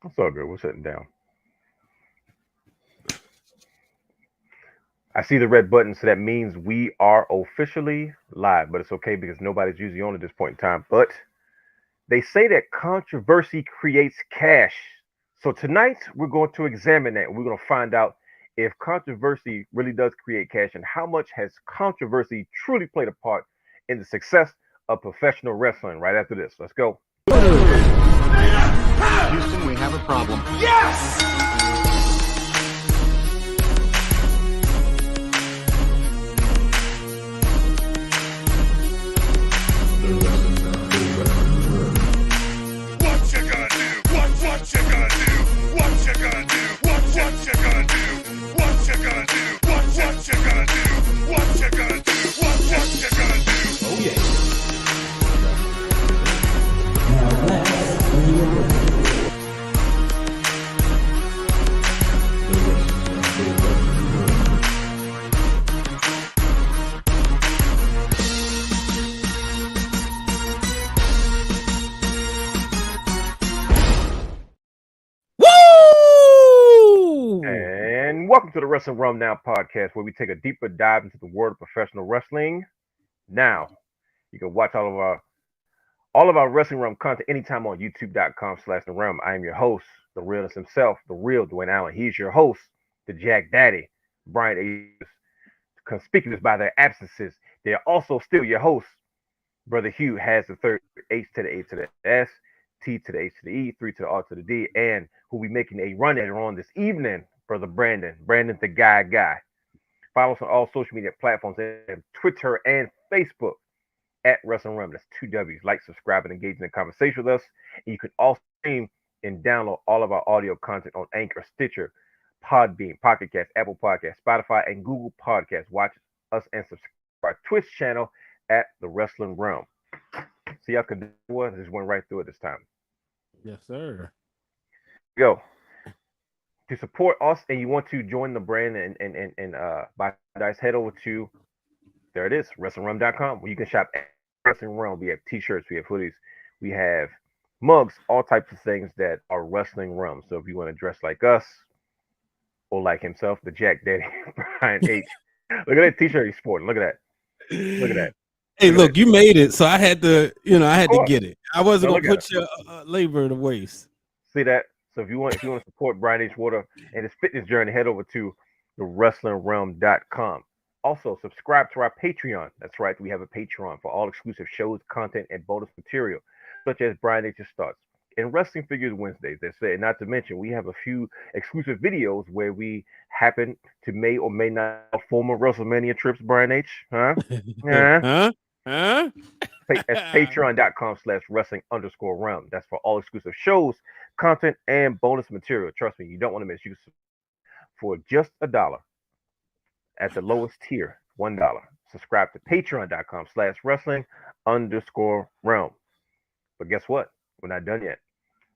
It's all good. We're sitting down. I see the red button, so that means we are officially live, but it's okay because nobody's usually on at this point in time. But they say that controversy creates cash. So tonight we're going to examine that. We're going to find out if controversy really does create cash and how much has controversy truly played a part in the success of professional wrestling. Right after this, let's go. Houston, we have a problem. Woo! And welcome to the Wrestling Wrealm Now podcast, where we take a deeper dive into the world of professional wrestling. Now, you can watch all of our Wrestling Wrealm content anytime on YouTube.com/The Realm. I am your host, the realness himself, the real Dwayne Allen. He's your host, the Jack Daddy, Brian A. Conspicuous by their absences. They are also still your hosts. Brother Hugh has the third H to the A to the S, T to the H to the E, 3 to the R to the D, and who we making a run at on this evening, Brother Brandon. Brandon the guy. Follow us on all social media platforms and Twitter and Facebook at Wrestling Wrealm. That's two W's. Like, subscribe, and engage in the conversation with us. And you can also stream and download all of our audio content on Anchor, Stitcher, Podbean, Pocket Cast, Apple Podcasts, Spotify, and Google Podcasts. Watch us and subscribe to our Twitch channel at the Wrestling Wrealm. See how could do it? Just went right through it this time. Yes, sir. Go. To support us and you want to join the brand and buy dice, head over to there it is, WrestlingWrealm.com, where you can shop at Wrestling Wrealm. We have t-shirts, we have hoodies, we have mugs, all types of things that are Wrestling Wrealm. So if you want to dress like us or like himself, the Jack Daddy Brian H. Look at that t-shirt he's sporting. Look at that. Look at that. Hey, Look at look, you made it, so I had to, I had to course. get it. I wasn't Now gonna look at put your labor to waste. See that? So if you want to support Brian H. Water and his fitness journey, head over to the WrestlingWrealm.com. Also, subscribe to our Patreon. That's right, we have a Patreon for all exclusive shows, content, and bonus material, such as Brian H's Starts and Wrestling Figures Wednesdays. That's it. Not to mention, we have a few exclusive videos where we happen to may or may not have former WrestleMania trips. Brian H. Huh? Huh? That's patreon.com/wrestling_realm. That's for all exclusive shows, content, and bonus material. Trust me, you don't want to miss. You can for just $1 at the lowest tier, $1. Subscribe to patreon.com/wrestling_realm. But guess what? We're not done yet.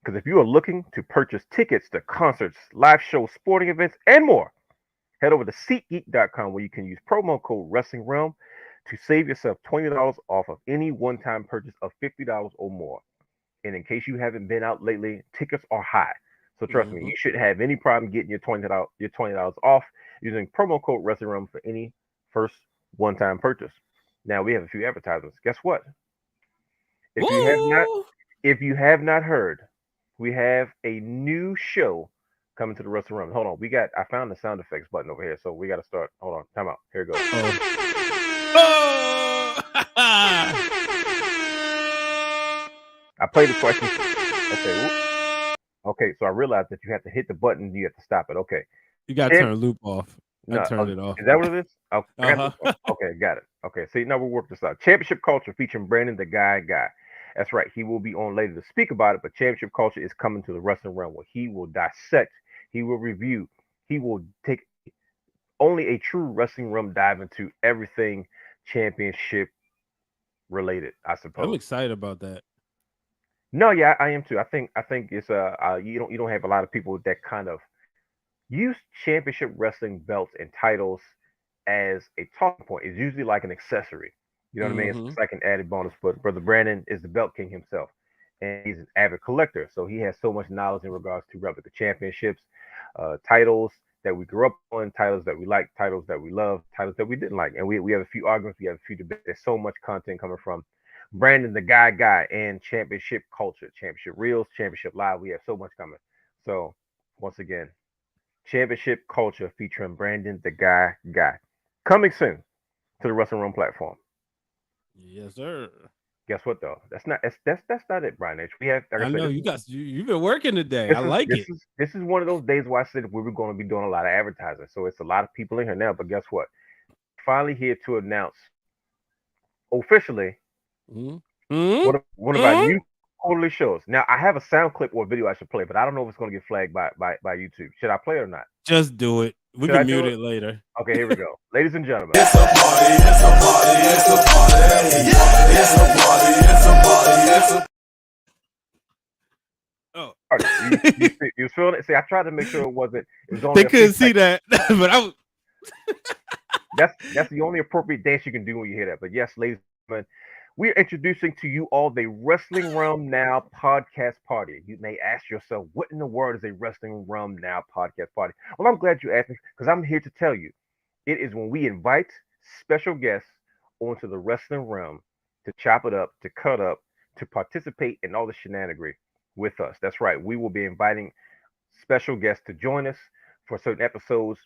Because if you are looking to purchase tickets to concerts, live shows, sporting events, and more, head over to SeatGeek.com where you can use promo code Wrestling Realm to save yourself $20 off of any one-time purchase of $50 or more. And in case you haven't been out lately, tickets are high. So trust me, you shouldn't have any problem getting your $20 off using promo code Wrestling Realm for any first one-time purchase. Now we have a few advertisements. Guess what? If you have not heard, we have a new show coming to the Wrestling Realm. Hold on, I found the sound effects button over here, so we got to start. Hold on, time out. Here it goes. I played the question. Okay, so I realized that you have to hit the button and you have to stop it. Okay. You got to turn loop off. I turned it off. Is that what it is? Okay, got it. Okay, see, now we'll work this out. Championship Culture featuring Brandon the Guy. That's right. He will be on later to speak about it, but Championship Culture is coming to the Wrestling Realm where he will dissect, he will review, he will take only a true Wrestling Realm dive into everything championship related, I suppose. I'm excited about that. No, yeah, I am too. I think it's you don't have a lot of people that kind of use championship wrestling belts and titles as a talking point. It's usually like an accessory. You know what I mean? It's like an added bonus. But Brother Brandon is the belt king himself. and he's an avid collector. So he has so much knowledge in regards to replica championships, titles that we grew up on, titles that we like, titles that we love, titles that we didn't like. And we have a few arguments, we have a few debates. There's so much content coming from Brandon, the guy, and championship culture, championship reels, championship live. We have so much coming. So once again, championship culture featuring Brandon, the guy, coming soon to the Wrestling Room platform. Yes, sir. Guess what though? That's not it, Brian H. We have, like I I said, know you've been working today. I like it. this is one of those days where I said we were going to be doing a lot of advertising. So it's a lot of people in here now. But guess what? Finally here to announce officially Mm-hmm. one of our new quarterly shows. Now I have a sound clip or video I should play, but I don't know if it's going to get flagged by YouTube. Should I play it or not? Just do it. We Should I can do mute it? it later. Okay, here we go. Ladies and gentlemen. It's a party, it's a party, it's a party. It's a party, it's a party, it's a Oh, You was feeling it? See, I tried to make sure it wasn't. It was only they couldn't see that, but I was. That's the only appropriate dance you can do when you hear that. But yes, ladies and gentlemen, we're introducing to you all the Wrestling Realm Now podcast party. You may ask yourself, what in the world is a Wrestling Realm Now podcast party? Well, I'm glad you asked me because I'm here to tell you. It is when we invite special guests onto the Wrestling Realm to chop it up, to cut up, to participate in all the shenanigans with us. That's right. We will be inviting special guests to join us for certain episodes.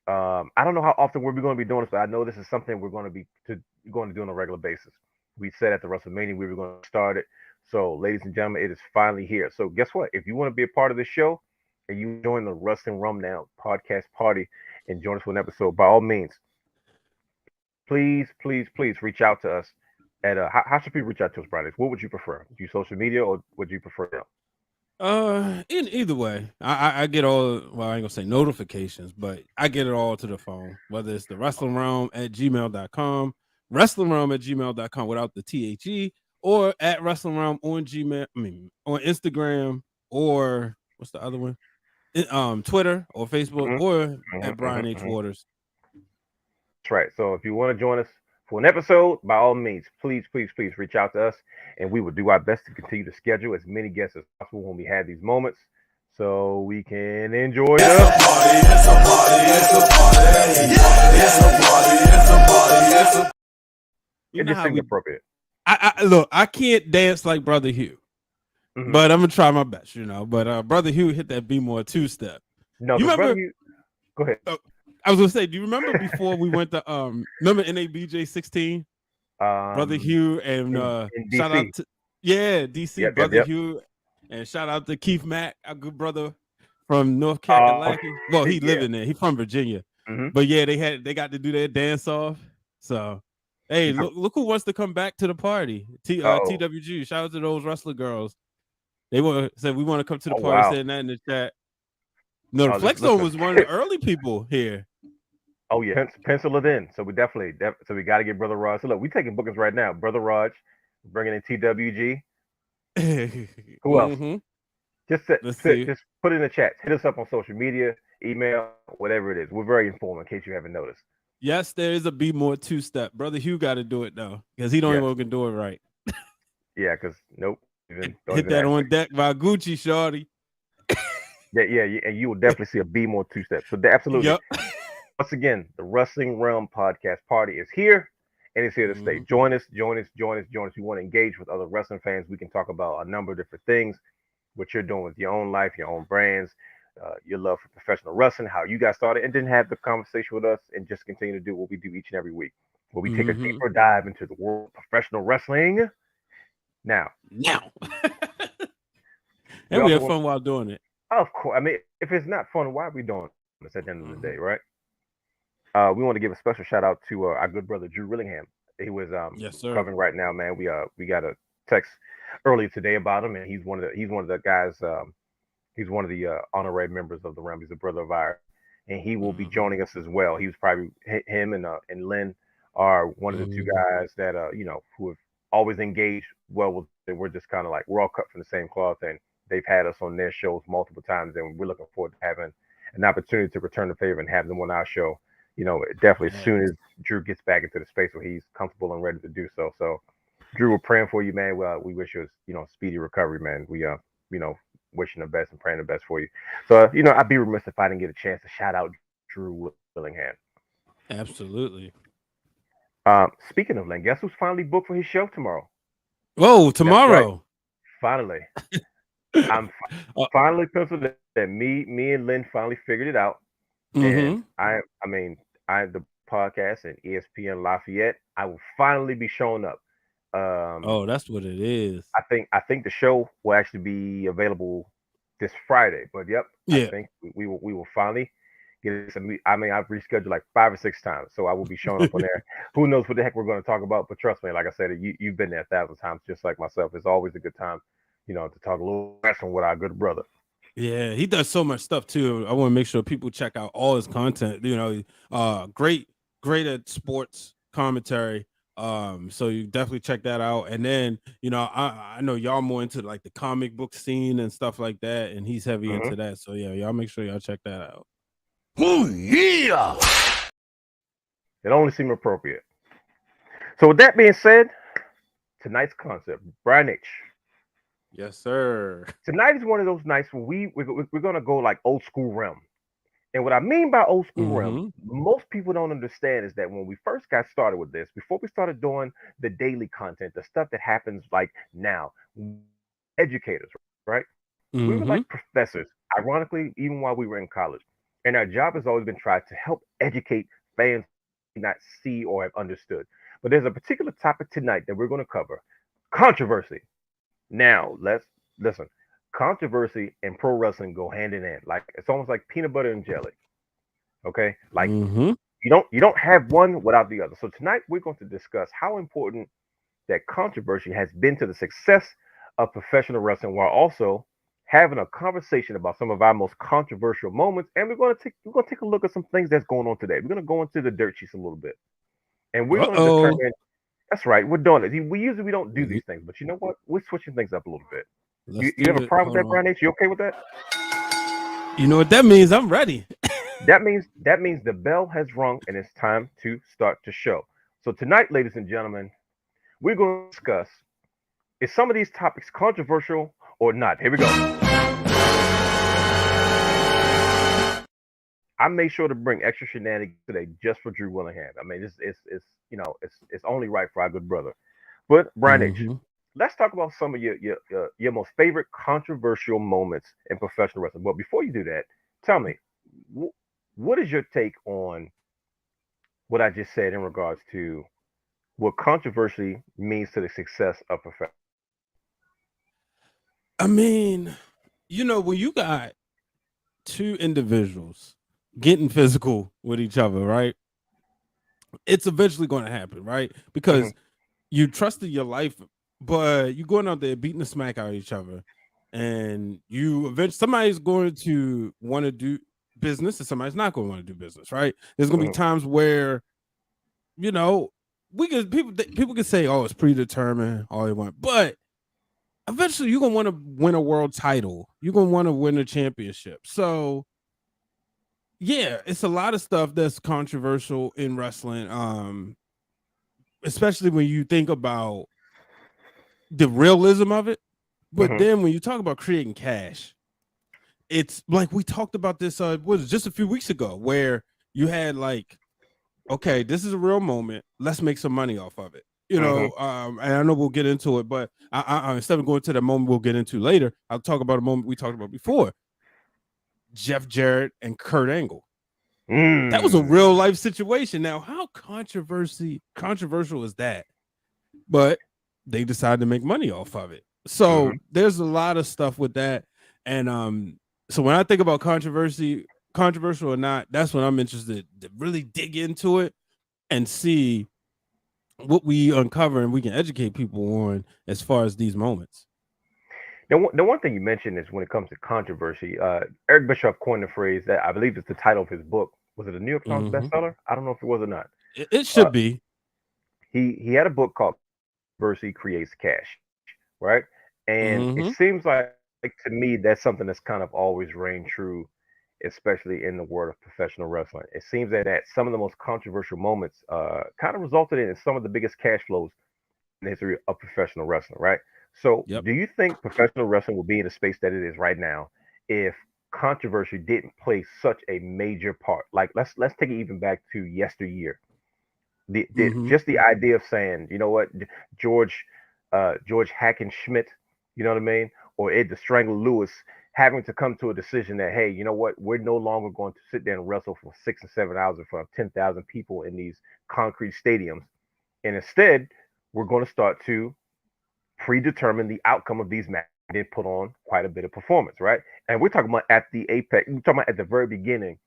I don't know how often we're going to be doing this, but I know this is something we're going to do on a regular basis. We said at the WrestleMania we were going to start it. So, ladies and gentlemen, it is finally here. So, guess what? If you want to be a part of the show and you join the Wrestling Rum Now podcast party and join us for an episode, by all means, please reach out to us. At how should people reach out to us, Brian? What would you prefer? Do you social media or would you prefer email? In either way, I get all. Well, I ain't gonna say notifications, but I get it all to the phone. Whether it's the Wrestling Realm at gmail.com, Wrestling Realm at gmail.com without the THE, or at Wrestling Realm on Gmail. I mean, on Instagram, or what's the other one? Twitter or Facebook, or at Brian H. Waters. That's right. So if you want to join us for an episode, by all means, please reach out to us, and we will do our best to continue to schedule as many guests as possible when we have these moments, so we can enjoy It's a party, it's a party, it's a party. It's a party, it's a party, it's a It just seems appropriate. I look, I can't dance like Brother Hugh, but I'm gonna try my best, But Brother Hugh hit that Be More 2-step. No, you remember? Go ahead. I was gonna say, do you remember before we went to remember NABJ 16? Brother Hugh and in shout out to DC, yep, Brother Hugh, and shout out to Keith Mack, our good brother from North Carolina. Well, he living there. He's from Virginia. But yeah, they got to do their dance off. So hey, look who wants to come back to the party. TWG. Shout out to those wrestler girls. They said we want to come to the party. Wow. Saying that in the chat. No, the Flex Zone was one of the early people here. Oh yeah, pencil it in. So we definitely so we got to get Brother Raj. So look, we taking bookings right now. Brother Raj, bringing in TWG. Who else? Just put it in the chat. Hit us up on social media, email, whatever it is. We're very informed in case you haven't noticed. Yes, there is a Be More 2-step. Brother Hugh got to do it though, because he don't even can do it right. Yeah, because nope. Hit that on deck by Gucci, shorty. Yeah, and you will definitely see a Be More 2-step. So absolutely. Yep. Once again, the Wrestling Realm podcast party is here, and it's here to stay. Join us. You want to engage with other wrestling fans? We can talk about a number of different things. What you're doing with your own life, your own brands, your love for professional wrestling, how you got started, and then have the conversation with us, and just continue to do what we do each and every week, where we take a deeper dive into the world of professional wrestling. Now, and we have fun while doing it. Of course. I mean, if it's not fun, why are we doing this at the end of the day, right? We want to give a special shout out to our good brother Drew Willingham. He was covering right now, man. We got a text earlier today about him, and he's one of the guys. He's one of the honorary members of the Realm. He's a brother of ours, and he will be joining us as well. He was probably him and Lynn are one of the two guys that who have always engaged well with. And we're just kind of like we're all cut from the same cloth, and they've had us on their shows multiple times, and we're looking forward to having an opportunity to return the favor and have them on our show. Definitely as soon as Drew gets back into the space where he's comfortable and ready to do so. So Drew, we're praying for you, man. Well, we wish you, speedy recovery, man. We, you know, wishing the best and praying the best for you. So, I'd be remiss if I didn't get a chance to shout out Drew Willingham. Absolutely. Speaking of Lynn, guess who's finally booked for his show tomorrow? Whoa, That's right. tomorrow. Finally, I'm uh, finally penciled in. Me and Lynn finally figured it out. And mm-hmm. I the podcast and ESPN Lafayette. I will finally be showing up. Um, Oh, that's what it is. I think the show will actually be available this Friday. But yep, I Yeah. think we will finally get some. I've rescheduled like 5 or 6 times, so I will be showing up on there. Who knows what the heck we're going to talk about? But trust me, like I said, you've been there 1,000 times, just like myself. It's always a good time, to talk a little wrestling with our good brother. Yeah, he does so much stuff too. I want to make sure people check out all his content. Great at sports commentary. So you definitely check that out. And then, I know y'all more into like the comic book scene and stuff like that, and he's heavy Hmm. into that. So yeah, y'all make sure y'all check that out. Oh yeah! It only seemed appropriate. So with that being said, tonight's concept, Brian H. Yes, sir. Tonight is one of those nights when we're gonna go like old school realm. And what I mean by old school realm, Mm-hmm. most people don't understand is that when we first got started with this, before we started doing the daily content, the stuff that happens like now, educators, right? We were like Mm-hmm. professors, ironically, even while we were in college. And our job has always been tried to help educate fans who may not see or have understood. But there's a particular topic tonight that we're going to cover: controversy. Now, let's listen. Controversy and pro wrestling go hand in hand. Like it's almost like peanut butter and jelly. Okay, like Mm-hmm. you don't have one without the other. So tonight we're going to discuss how important that controversy has been to the success of professional wrestling, while also having a conversation about some of our most controversial moments. And we're going to take a look at some things that's going on today. We're going to go into the dirt sheets a little bit, and we're going to Uh-oh. determine. That's right, we're doing it. We don't do these things, but you know what? We're switching things up a little bit. You Let's you have do a it. problem Hold with that, on. Brian H? You okay with that? You know what that means? I'm ready. That means the bell has rung and it's time to start the show. So tonight, ladies and gentlemen, we're going to discuss: is some of these topics controversial or not? Here we go. I made sure to bring extra shenanigans today just for Drew Willingham. I mean, it's only right for our good brother. But Brian H, Mm-hmm. let's talk about some of your most favorite controversial moments in professional wrestling. But before you do that, tell me, what is your take on what I just said in regards to what controversy means to the success of professional? I mean, when you got two individuals getting physical with each other, right? It's eventually going to happen, right? Hmm. Because you trusted your life, but you going out there beating the smack out of each other, and you eventually somebody's going to want to do business, and somebody's not going to want to do business, right? There's going to be Hmm. times where you know people can say, "Oh, it's predetermined," all they want, but eventually you're gonna want to win a world title. You're gonna want to win a championship. So yeah, it's a lot of stuff that's controversial in wrestling. Especially when you think about the realism of it. But Hmm. then when you talk about creating cash, it's like we talked about this was just a few weeks ago, where you had like, okay, this is a real moment. Let's make some money off of it. Hmm. And I know we'll get into it, but instead of going to the moment we'll get into later, I'll talk about a moment we talked about before. Jeff Jarrett and Kurt Angle. That was a Mm. real life situation. Now, how controversial is that? But they decided to make money off of it. Hmm. So there's a lot of stuff with that. And so when I think about controversial or not, that's when I'm interested to really dig into it and see what we uncover and we can educate people on as far as these moments. The one thing you mentioned is when it comes to controversy, Eric Bischoff coined the phrase that I believe is the title of his book. Was it a New York Times Mm-hmm. bestseller? I don't know if it was or not. It Uh, should be. he had a book called Controversy Creates Cash, right? And it Mm-hmm. seems like to me that's something that's kind of always reigned true, especially in the world of professional wrestling. It seems that some of the most controversial moments kind of resulted in some of the biggest cash flows in the history of professional wrestling, right? So, Yep. do you think professional wrestling will be in the space that it is right now if controversy didn't play such a major part? Like, let's take it even back to yesteryear. Mm-hmm. Just the idea of saying, you know what, George George Hackenschmidt, you know what I mean, or Ed the Strangler Lewis having to come to a decision that, hey, you know what, we're no longer going to sit there and wrestle for 6 and 7 hours in front of 10,000 people in these concrete stadiums, and instead we're going to start to predetermine the outcome of these matches and then put on quite a bit of performance, right? And we're talking about at the apex, we're talking about at the very beginning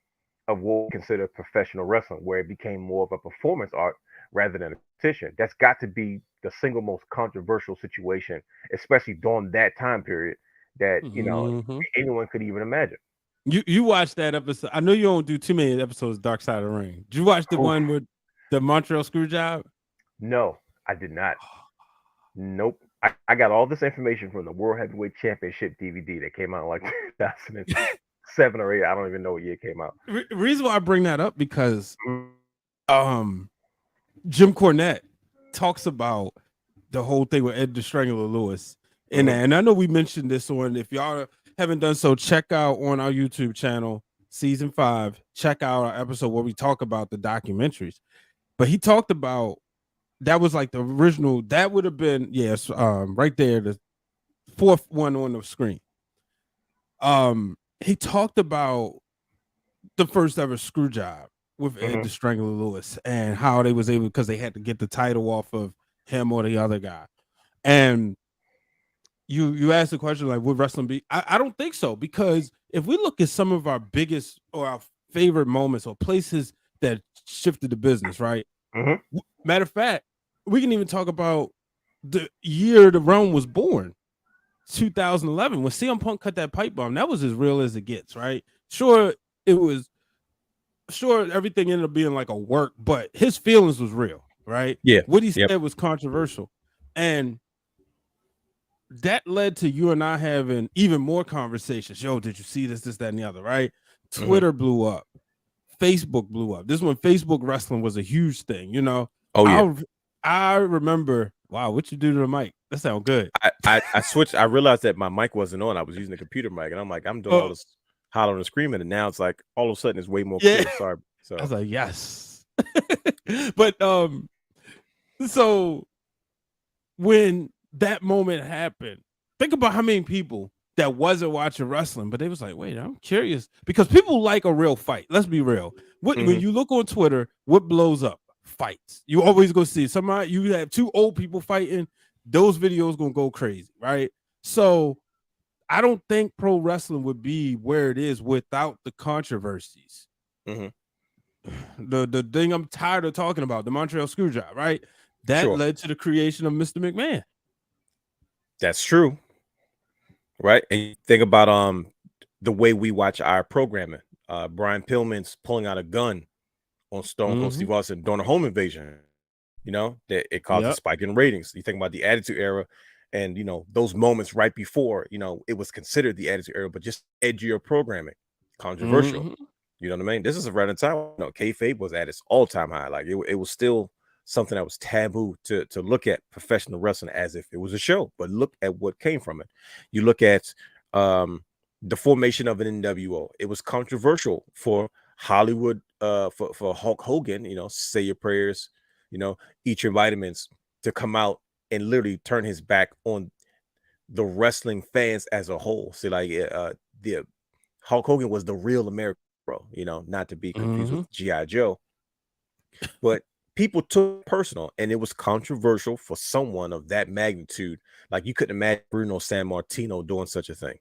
of what we consider professional wrestling, where it became more of a performance art rather than a competition. That's got to be the single most controversial situation, especially during that time period, that Mm-hmm. anyone could even imagine. You watched that episode. I know you don't do too many episodes of Dark Side of the Ring. Did you watch the Oof. one with the Montreal screw job? No, I did not. Nope. I got all this information from the World Heavyweight Championship DVD that came out in like 2007 or 8. I don't even know what year it came out. Reason why I bring that up because Mm-hmm. um Jim Cornette talks about the whole thing with Ed the Strangler Lewis. And I know we mentioned this on, if y'all haven't done so, check out on our YouTube channel, season 5, check out our episode where we talk about the documentaries. But he talked about that was like the original, that would have been, yes, right there, the fourth one on the screen. He talked about the first ever screw job with Ed the Strangler Lewis and how they was able, because they had to get the title off of him or the other guy. And you asked the question like, would wrestling be? I don't think so, because if we look at some of our biggest or our favorite moments or places that shifted the business, right? Mm-hmm. Matter of fact, we can even talk about the year the Realm was born, 2011, when CM Punk cut that pipe bomb. That was as real as it gets, right? Sure, it was. Sure, everything ended up being like a work, but his feelings was real, right? Yeah. What he Yep. said was controversial, and that led to you and I having even more conversations. Yo, did you see this, that, and the other, right? Twitter blew up. Facebook blew up. This when Facebook wrestling was a huge thing, you know. Oh yeah. I remember. Wow, what you do to the mic? That sounds good. I switched. I realized that my mic wasn't on. I was using the computer mic, and I'm like, I'm doing all this hollering and screaming, and now it's like all of a sudden it's way more clear. Sorry. So I was like, yes. But so when that moment happened, think about how many people that wasn't watching wrestling, but they was like, wait, I'm curious, because people like a real fight. Let's be real. When you look on Twitter, what blows up? Fights. You always go see somebody, you have two old people fighting, those videos gonna go crazy, right? So I don't think pro wrestling would be where it is without the controversies. The thing I'm tired of talking about, the Montreal Screwjob, right? That led to the creation of Mr. McMahon. That's true, right? And you think about the way we watch our programming. Brian Pillman's pulling out a gun on Stone Cold Steve Austin during a home invasion. You know, that it caused a spike in ratings. You think about the Attitude Era, and you know those moments right before, you know, it was considered the Attitude Era, but just edgier programming, controversial. You know what I mean? This is around the time, you know, kayfabe was at its all-time high. Like it was still something that was taboo to look at professional wrestling as if it was a show. But look at what came from it. You look at the formation of an NWO. It was controversial for Hollywood, for Hulk Hogan, you know, say your prayers, you know, eat your vitamins, to come out and literally turn his back on the wrestling fans as a whole. See, like the Hulk Hogan was the real American bro, you know, not to be confused with G.I. Joe. But people took it personal, and it was controversial for someone of that magnitude. Like you couldn't imagine Bruno San Martino doing such a thing.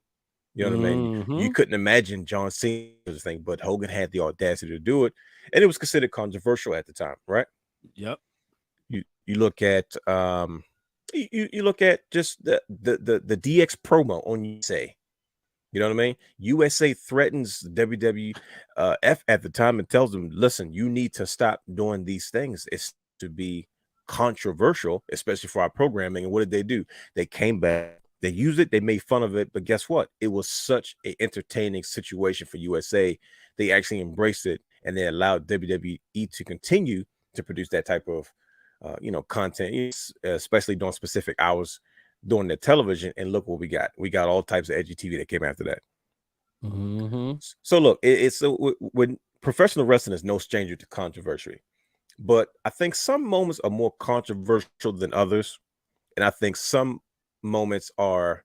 You know what I mean? You couldn't imagine John Cena's thing, but Hogan had the audacity to do it, and it was considered controversial at the time, right? Yep. You look at you look at just the DX promo on USA. You know what I mean? USA threatens WWF at the time and tells them, listen, you need to stop doing these things. It's to be controversial, especially for our programming. And what did they do? They came back, they used it, they made fun of it. But guess what? It was such an entertaining situation for USA. They actually embraced it, and they allowed WWE to continue to produce that type of content, especially during specific hours during the television. And look what we got. We got all types of edgy TV that came after that. So look, when professional wrestling is no stranger to controversy, but I think some moments are more controversial than others, and I think some moments are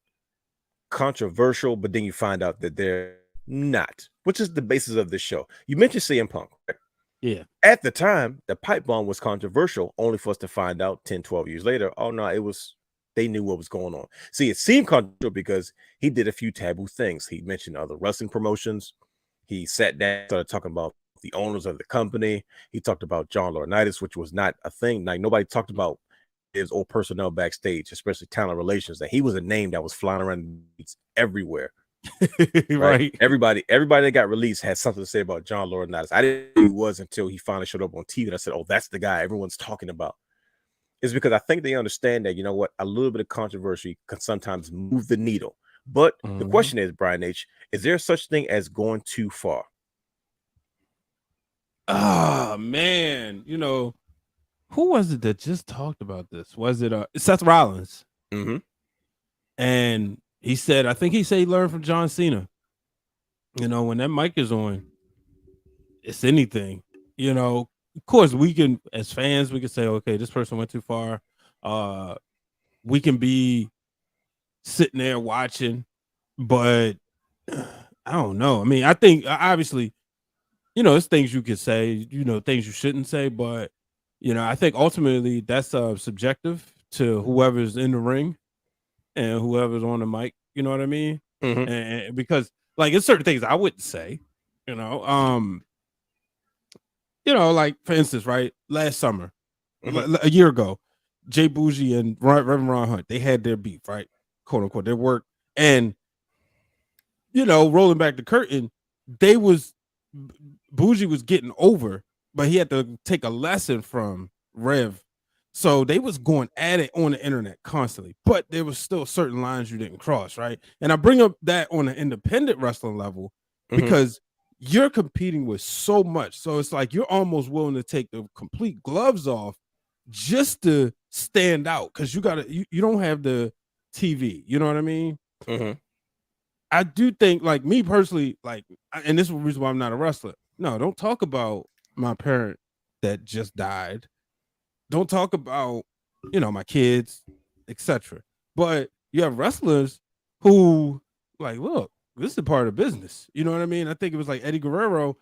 controversial, but then you find out that they're not, which is the basis of this show. You mentioned CM Punk, right? Yeah. At the time, the pipe bomb was controversial, only for us to find out 10, 12 years later, oh no, they knew what was going on. See, it seemed controversial because he did a few taboo things. He mentioned other wrestling promotions. He sat down, started talking about the owners of the company. He talked about John Laurinaitis, which was not a thing. Like, nobody talked about his old personnel backstage, especially talent relations. That he was a name that was flying around everywhere. Right? Everybody that got released had something to say about John Laurinaitis. I didn't know who he was until he finally showed up on TV. And I said, oh, that's the guy everyone's talking about. It's because I think they understand that, you know what, a little bit of controversy can sometimes move the needle. But the question is, Brian H., is there such thing as going too far? Oh man, who was it that just talked about this? Was it Seth Rollins? And he said, I think he said he learned from John Cena. When that mic is on, it's anything. Of course, we can, as fans, we can say, okay, this person went too far. We can be sitting there watching, but I don't know. I mean, I think obviously, it's things you could say, things you shouldn't say, but I think ultimately that's subjective to whoever's in the ring and whoever's on the mic. You know what I mean? And because like it's certain things I wouldn't say, like for instance, right? Last summer, a year ago, Jay Bougie and Reverend Ron Hunt, they had their beef, right? Quote unquote, their work. And rolling back the curtain, Bougie was getting over, but he had to take a lesson from Rev. So they was going at it on the internet constantly, but there was still certain lines you didn't cross, right? And I bring up that on an independent wrestling level because you're competing with so much. So it's like you're almost willing to take the complete gloves off just to stand out because you don't have the TV. You know what I mean? I do think, like me personally, and this is the reason why I'm not a wrestler. No, don't talk about my parent that just died. Don't talk about, my kids, etc. But you have wrestlers who, like, look, this is a part of business. You know what I mean? I think it was like Eddie Guerrero.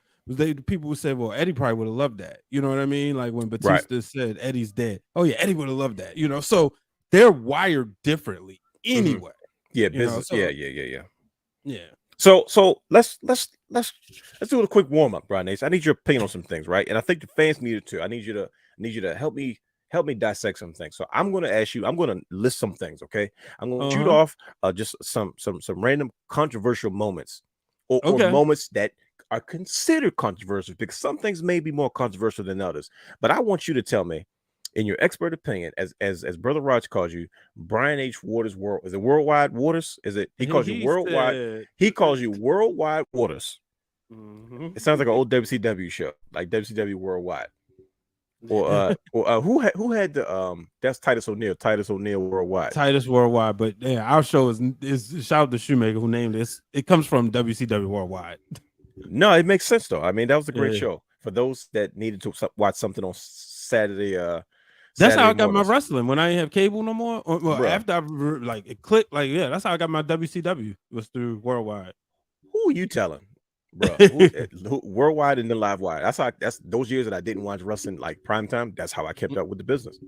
People would say, well, Eddie probably would have loved that. You know what I mean? Like when Batista said Eddie's dead. Oh yeah, Eddie would have loved that. So they're wired differently anyway. Yeah, business. Yeah. So let's do a quick warm up, Brian Nace. I need your opinion on some things, right? And I think the fans need it too. I need you to help me dissect some things. So I'm going to ask you. I'm going to list some things. Okay, I'm going to shoot off just some random controversial moments or moments that are considered controversial because some things may be more controversial than others. But I want you to tell me, in your expert opinion, as Brother Raj calls you, Brian H. Waters World. Is it Worldwide Waters? Is it? He calls you Worldwide. He calls you Worldwide Waters. It sounds like an old WCW show, like WCW Worldwide. Or who had the that's Titus O'Neil. Titus O'Neil Worldwide. Titus Worldwide, but yeah, our show is shout out to Shoemaker who named this. It comes from WCW Worldwide. No, it makes sense though. I mean, that was a great show for those that needed to watch something on Saturday. That's how I got my wrestling when I didn't have cable no more. Well, after I it clicked, that's how I got my WCW was through Worldwide. Who are you telling, bro? Worldwide and then Live Wire. That's those years that I didn't watch wrestling like prime time. That's how I kept up with the business.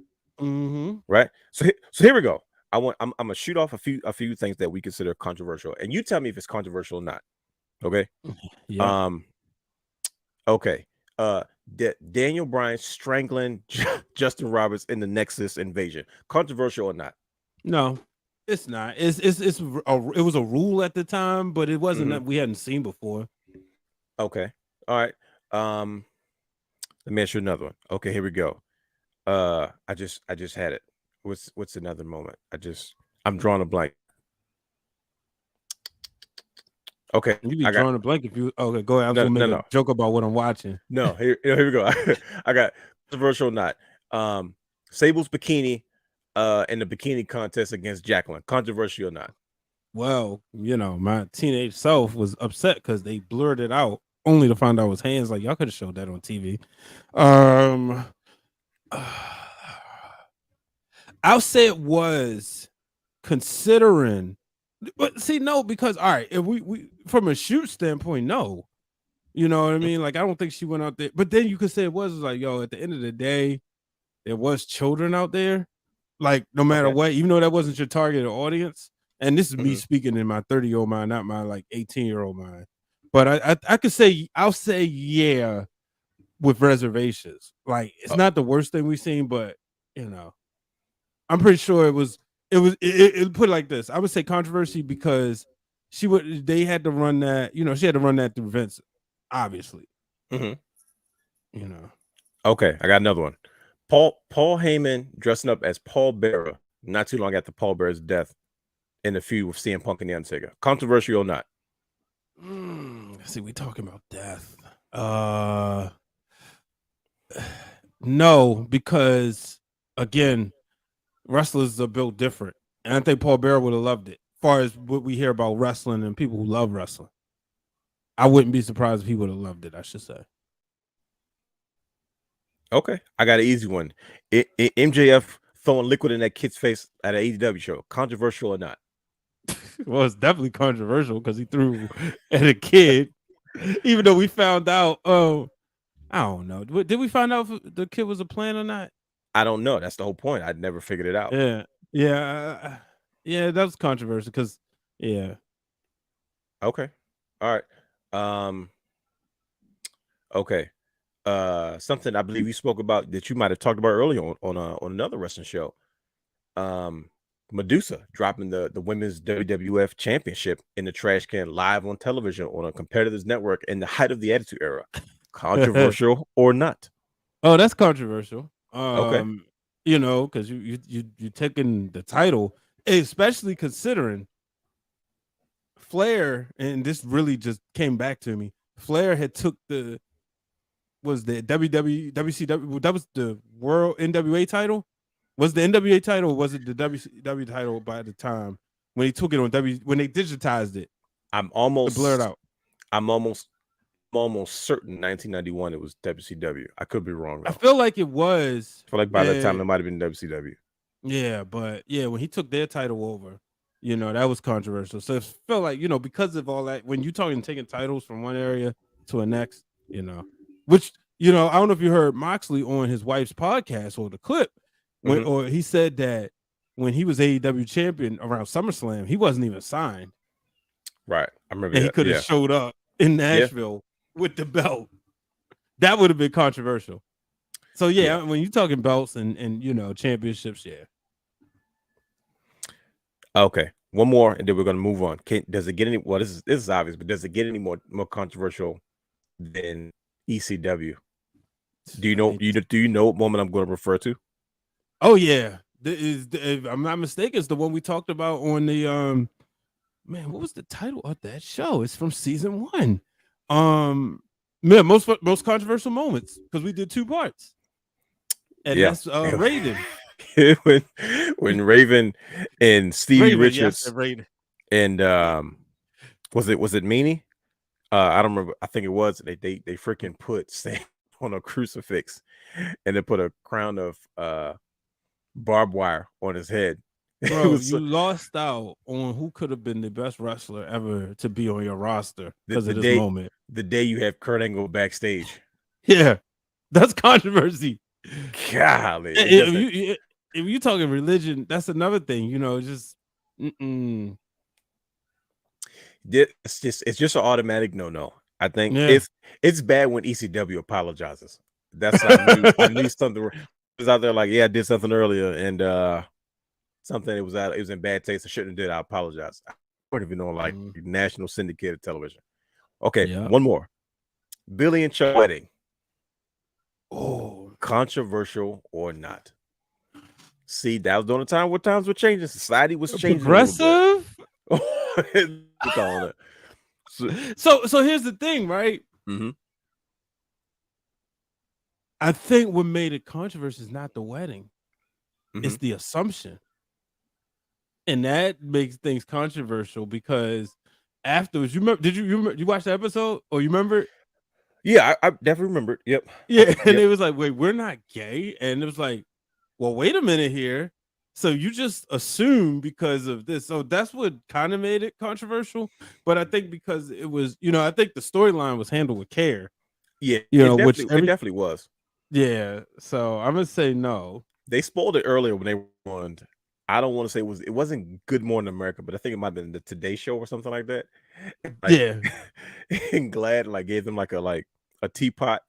Right. So here we go. I'm gonna shoot off a few things that we consider controversial, and you tell me if it's controversial or not. Okay. Yeah. Okay. Daniel Bryan strangling Justin Roberts in the Nexus invasion. Controversial or not? No, it's not. It was a rule at the time, but it wasn't that we hadn't seen before. Okay. All right. Let me ask you another one. Okay, here we go. I just had it. What's another moment? I'm drawing a blank. Okay, you be drawing a blank if you. Okay, go ahead. I'm gonna make a joke about what I'm watching. No, here we go. I got controversial or not. Sable's bikini in the bikini contest against Jacqueline. Controversial or not? Well, you know, my teenage self was upset because they blurred it out, only to find out it was hands. Like, y'all could have showed that on TV. I'll say it was, considering, but see, no, because all right, if we from a shoot standpoint, no, you know what I mean. Like, I don't think she went out there, but then you could say it was like, yo, at the end of the day, there was children out there, like no matter Okay. what, even though that wasn't your targeted audience. And this is me Mhm. speaking in my 30-year-old mind, not my like 18-year-old mind. But I could say, I'll say yeah, with reservations. Like, it's not the worst thing we've seen, but you know, I'm pretty sure it put it like this. I would say controversy because they had to run that, you know, she had to run that through Vince, obviously. Mhm. You know. Okay, I got another one. Paul Heyman dressing up as Paul Bearer not too long after Paul Bearer's death in the feud with CM Punk and The Undertaker. Controversial or not? See, we talking about death. No, because again, wrestlers are built different, and I think Paul Bearer would have loved it. As far as what we hear about wrestling and people who love wrestling, I wouldn't be surprised if he would have loved it. I should say. Okay, I got an easy one. MJF throwing liquid in that kid's face at an AEW show. Controversial or not? Well, it's definitely controversial because he threw at a kid, even though we found out. Oh, I don't know. Did we find out if the kid was a plan or not? I don't know. That's the whole point. I'd never figured it out. Yeah. That was controversial because, yeah. Okay, all right. Okay. Something I believe you spoke about that you might have talked about earlier on another wrestling show. Medusa dropping the women's WWF championship in the trash can live on television on a competitor's network in the height of the Attitude Era. Controversial or not? Oh, that's controversial. Okay. You know, because you taking the title, especially considering Flair, and this really just came back to me. Flair had took the WCW, that was the World NWA title. Was the NWA title, or was it the WCW title by the time when he took it on when they digitized it? I'm almost blurred out. I'm almost certain 1991 it was WCW. I could be wrong though. I feel like it was. I feel like by that time it might have been WCW. Yeah, but yeah, when he took their title over, you know, that was controversial. So it felt like, you know, because of all that, when you're talking taking titles from one area to a next, you know, which, you know, I don't know if you heard Moxley on his wife's podcast or the clip, when or he said that when he was AEW champion around SummerSlam, he wasn't even signed. Right. I remember and that. He could have showed up in Nashville with the belt. That would have been controversial. So yeah, when you're talking belts and you know, championships, yeah. Okay, one more, and then we're gonna move on. Does it get any? Well, this is obvious, but does it get any more controversial than ECW? Do you know? Do you know what moment I'm going to refer to? Oh yeah, if I'm not mistaken, it's the one we talked about on the man. What was the title of that show? It's from season 1. Man, most controversial moments because we did 2 parts, and that's Raven. when Raven and Stevie Richards and was it Meanie? I don't remember. I think it was. They freaking put Sam on a crucifix and they put a crown of barbed wire on his head. Bro, you lost out on who could have been the best wrestler ever to be on your roster because of this moment. The day you have Kurt Angle backstage. Yeah, that's controversy. Golly. If you're talking religion, that's another thing. You know, just it's just an automatic no. I think it's bad when ECW apologizes. That's I knew something was out there like, yeah, I did something earlier and something it was in bad taste. I shouldn't have did. I apologize. I don't even know like national syndicated television. Okay, one more. Billy and Chuck wedding. Oh, controversial or not? See, that was during the time where times were changing. Society was changing. Progressive. So here's the thing, right? I think what made it controversial is not the wedding. It's the assumption. And that makes things controversial because afterwards, you remember? You watch the episode or you remember? Yeah, I definitely remember it. Yep. Yeah, and Yep. it was like, wait, we're not gay, and it was like, well, wait a minute here. So you just assume because of this. So that's what kind of made it controversial. But I think because it was, I think the storyline was handled with care. Yeah, Which it definitely was. Yeah. So I'm gonna say no. They spoiled it earlier when they won. I don't want to say it wasn't Good Morning America, but I think it might have been the Today Show or something like that. Like, Yeah. and Glad gave them a teapot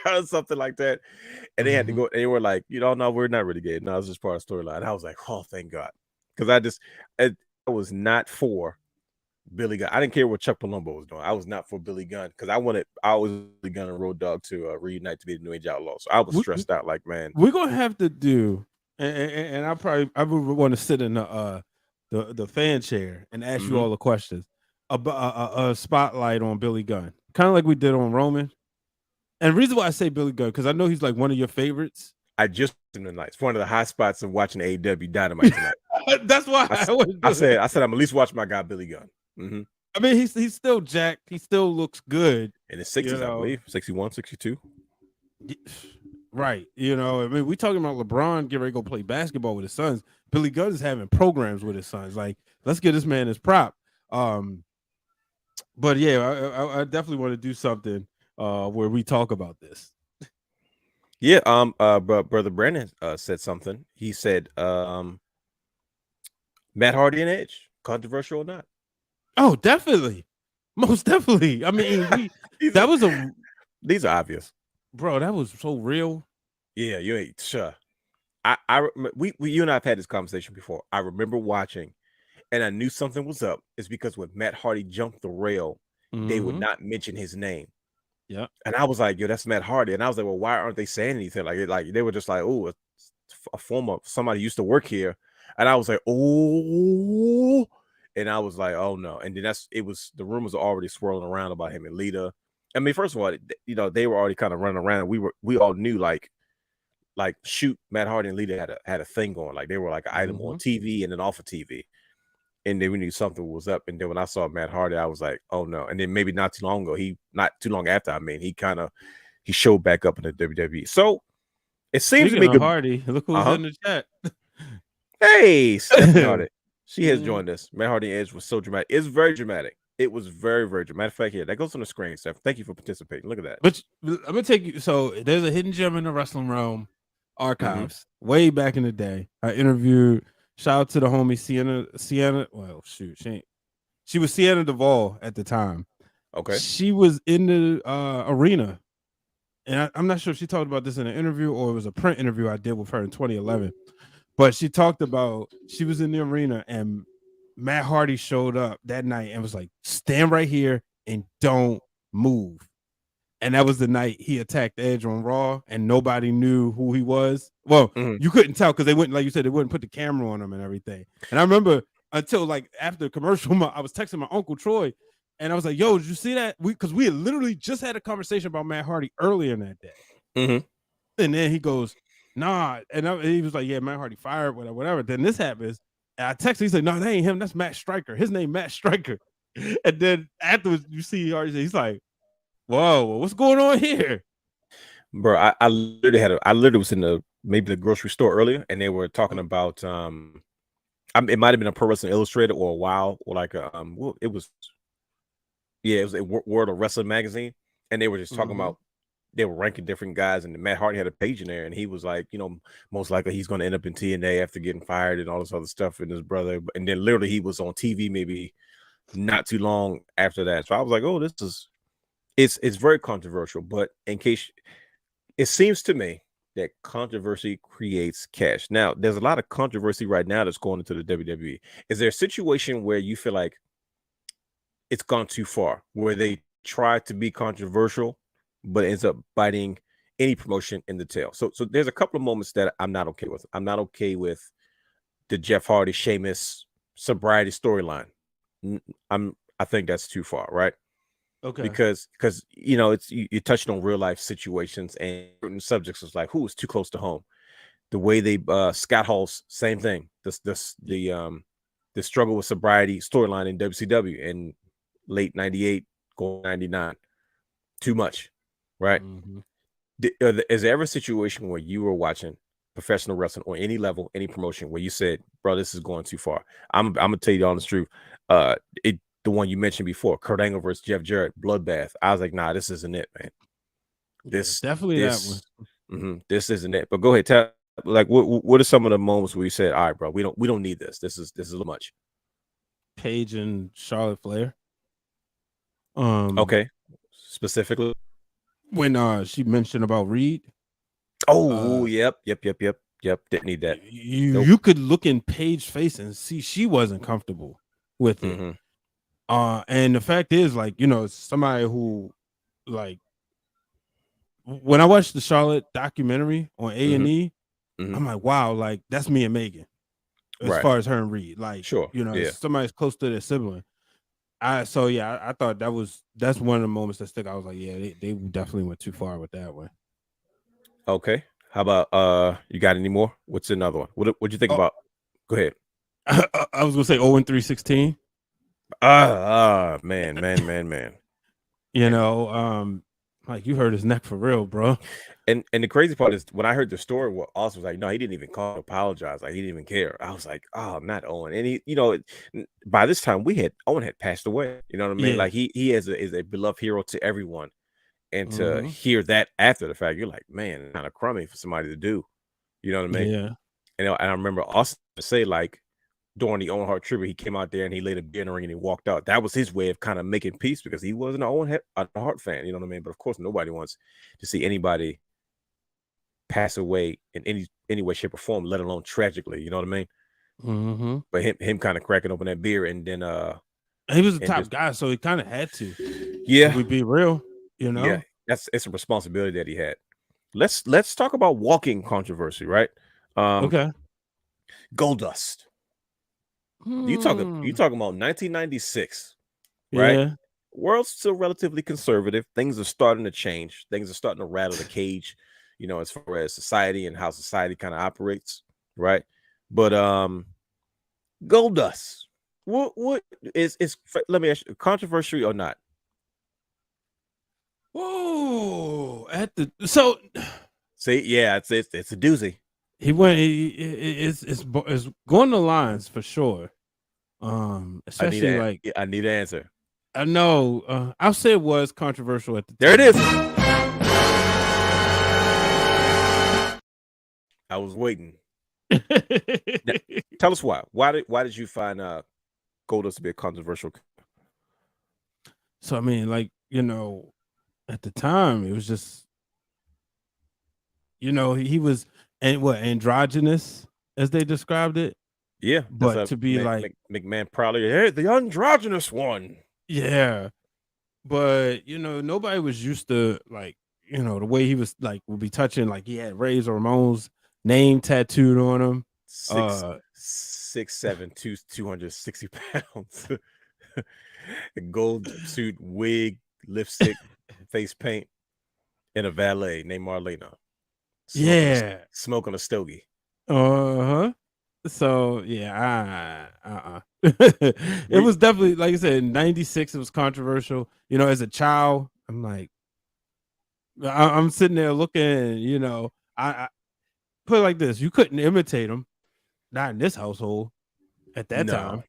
or something like that, and they had to go. They were like, no, we're not really gay. No, it's just part of the storyline. I was like, oh, thank God, because I was not for Billy Gunn. I didn't care what Chuck Palumbo was doing. I was not for Billy Gunn because I was Billy Gunn and Road Dogg to reunite to be the New Age Outlaw. So I was stressed out. Like, man, we're gonna have to do, and I would want to sit in the fan chair and ask you all the questions about a spotlight on Billy Gunn, kind of like we did on Roman. And the reason why I say Billy Gunn because I know he's like one of your favorites. I just tonight. It's one of the high spots of watching AEW Dynamite tonight. That's why I said I'm at least watching my guy Billy Gunn. I mean, he's still jacked. He still looks good. In his 60s, I believe. 61, 62. Right. I mean, we talking about LeBron getting ready to go play basketball with his sons. Billy Gunn is having programs with his sons. Like, let's get this man his prop. But yeah, I definitely want to do something where we talk about this. Yeah. Brother Brandon said something. He said, Matt Hardy and Edge, controversial or not? Oh, definitely, most definitely. I mean, these are obvious, bro. That was so real. Yeah, you ain't sure. You and I have had this conversation before. I remember watching, and I knew something was up. It's because when Matt Hardy jumped the rail, they would not mention his name. Yeah, and I was like, yo, that's Matt Hardy, and I was like, well, why aren't they saying anything? Like they were just like, oh, a former somebody used to work here, and I was like, oh. And I was like, oh no. And then the rumors are already swirling around about him and Lita. I mean, first of all, they were already kind of running around. We all knew like shoot, Matt Hardy and Lita had a thing going. Like they were like an item on TV and then off of TV. And then we knew something was up. And then when I saw Matt Hardy, I was like, oh no. And then maybe not too long after, he showed back up in the WWE. So it seems to me good. Hardy, look who's in the chat. Hey, Stephanie Hardy. She has joined us. Matt Hardy Edge was so dramatic. It's very dramatic. It was very, very dramatic. Matter of fact, that goes on the screen, Steph. Thank you for participating. Look at that. But I'm gonna take you. So there's a hidden gem in the Wrestling Wrealm archives way back in the day. I interviewed. Shout out to the homie Sienna. Well, shoot, she was Sienna Duvall at the time. Okay, she was in the arena, and I'm not sure if she talked about this in an interview or it was a print interview I did with her in 2011. But she talked about she was in the arena and Matt Hardy showed up that night and was like, stand right here and don't move. And that was the night he attacked Edge on Raw and nobody knew who he was. Well, you couldn't tell because they wouldn't, like you said, they wouldn't put the camera on him and everything. And I remember until like after the commercial, I was texting my Uncle Troy and I was like, yo, did you see that? Because we had literally just had a conversation about Matt Hardy earlier in that day. And then he goes, nah. And he was like, yeah, Matt Hardy fired, whatever. Then this happens. And I texted, he said, no, that ain't him. That's Matt Striker. His name, Matt Striker. And then afterwards, you see Hardy, he's like, whoa, what's going on here? Bro, I literally was in maybe the grocery store earlier and they were talking about, it might've been a Pro Wrestling Illustrated or a Wow or like it was a World of Wrestling magazine. And they were just talking about, they were ranking different guys, and Matt Hardy had a page in there, and he was like, most likely he's going to end up in TNA after getting fired and all this other stuff. And his brother, and then literally he was on TV maybe not too long after that. So I was like, oh, it's very controversial. But in case, it seems to me that controversy creates cash. Now, there's a lot of controversy right now that's going into the WWE. Is there a situation where you feel like it's gone too far, where they try to be controversial, but ends up biting any promotion in the tail? So there's a couple of moments that I'm not okay with. I'm not okay with the Jeff Hardy, Sheamus sobriety storyline. I think that's too far, right? Okay. Because it's you're touching on real life situations and certain subjects is like, who is too close to home. The way they Scott Hall's same thing. The struggle with sobriety storyline in WCW in late '98, going '99. Too much, right? Mhm. Is there ever a situation where you were watching professional wrestling or any level, any promotion where you said, "Bro, this is going too far"? I'm gonna tell you the honest truth. The one you mentioned before, Kurt Angle versus Jeff Jarrett, bloodbath. I was like, nah, this isn't it, man. Yeah, definitely that one. This isn't it. But go ahead, tell like what are some of the moments where you said, all right, bro, we don't need this. This is a little much. Paige and Charlotte Flair. Okay, specifically when she mentioned about Reed. Yep. Didn't need that. You could look in Paige's face and see she wasn't comfortable with it. Mm-hmm. And the fact is, like, you know, somebody who, like, when I watched the Charlotte documentary on A&E, I'm like, wow, like, that's me and Megan as far as her and Reed. Like, sure, you know, somebody's close to their sibling. I thought that's one of the moments that stick. I was like, yeah, they definitely went too far with that one. Okay. How about you got any more? What's another one? What'd you think about? Go ahead. I was gonna say 0-3-16. Man. You know, like, you hurt his neck for real, bro. And the crazy part is when I heard the story, what also was like, no, he didn't even call to apologize. Like, he didn't even care. I was like, oh, not Owen. And he, you know, by this time Owen had passed away. You know what I mean? Yeah. Like he is a beloved hero to everyone. And to hear that after the fact, you're like, man, kind of crummy for somebody to do. You know what I mean? Yeah. And I remember Austin say, like, during the Owen Hart tribute, he came out there and he laid a beer in the ring and he walked out. That was his way of kind of making peace because he wasn't an Hart fan. You know what I mean? But of course, nobody wants to see anybody pass away in any way, shape, or form, let alone tragically. You know what I mean? But him kind of cracking open that beer and then he was a top guy, so he kind of had to. Yeah, if we be real. You know, yeah, it's a responsibility that he had. Let's talk about walking controversy, right? Okay. Goldust. You talking about 1996, right? Yeah. World's still relatively conservative. Things are starting to change. Things are starting to rattle the cage, you know, as far as society and how society kind of operates, right? But Goldust, what is let me ask you, controversial or not? Whoa! See, yeah, it's a doozy. He went. It's going the lines for sure. Especially I need an answer. I know. I'll say it was controversial at the time. There it is. I was waiting. Now, tell us why. Why did you find Goldust to be a controversial? So I mean, like, you know, at the time it was just, you know, he was androgynous as they described it. Yeah, but to be like McMahon probably, hey, the androgynous one. Yeah, but you know, nobody was used to, like, you know, the way he was, like, would be touching, like, he had Ray's or Ramon's name tattooed on him. 6'7", 260 pounds. A gold suit, wig, lipstick, face paint, and a valet named Marlena. Smoking a stogie. So yeah, it was definitely, like I said, in 96 it was controversial. You know, as a child, I'm like, I'm sitting there looking, you know, I put it like this: you couldn't imitate him, not in this household at that time.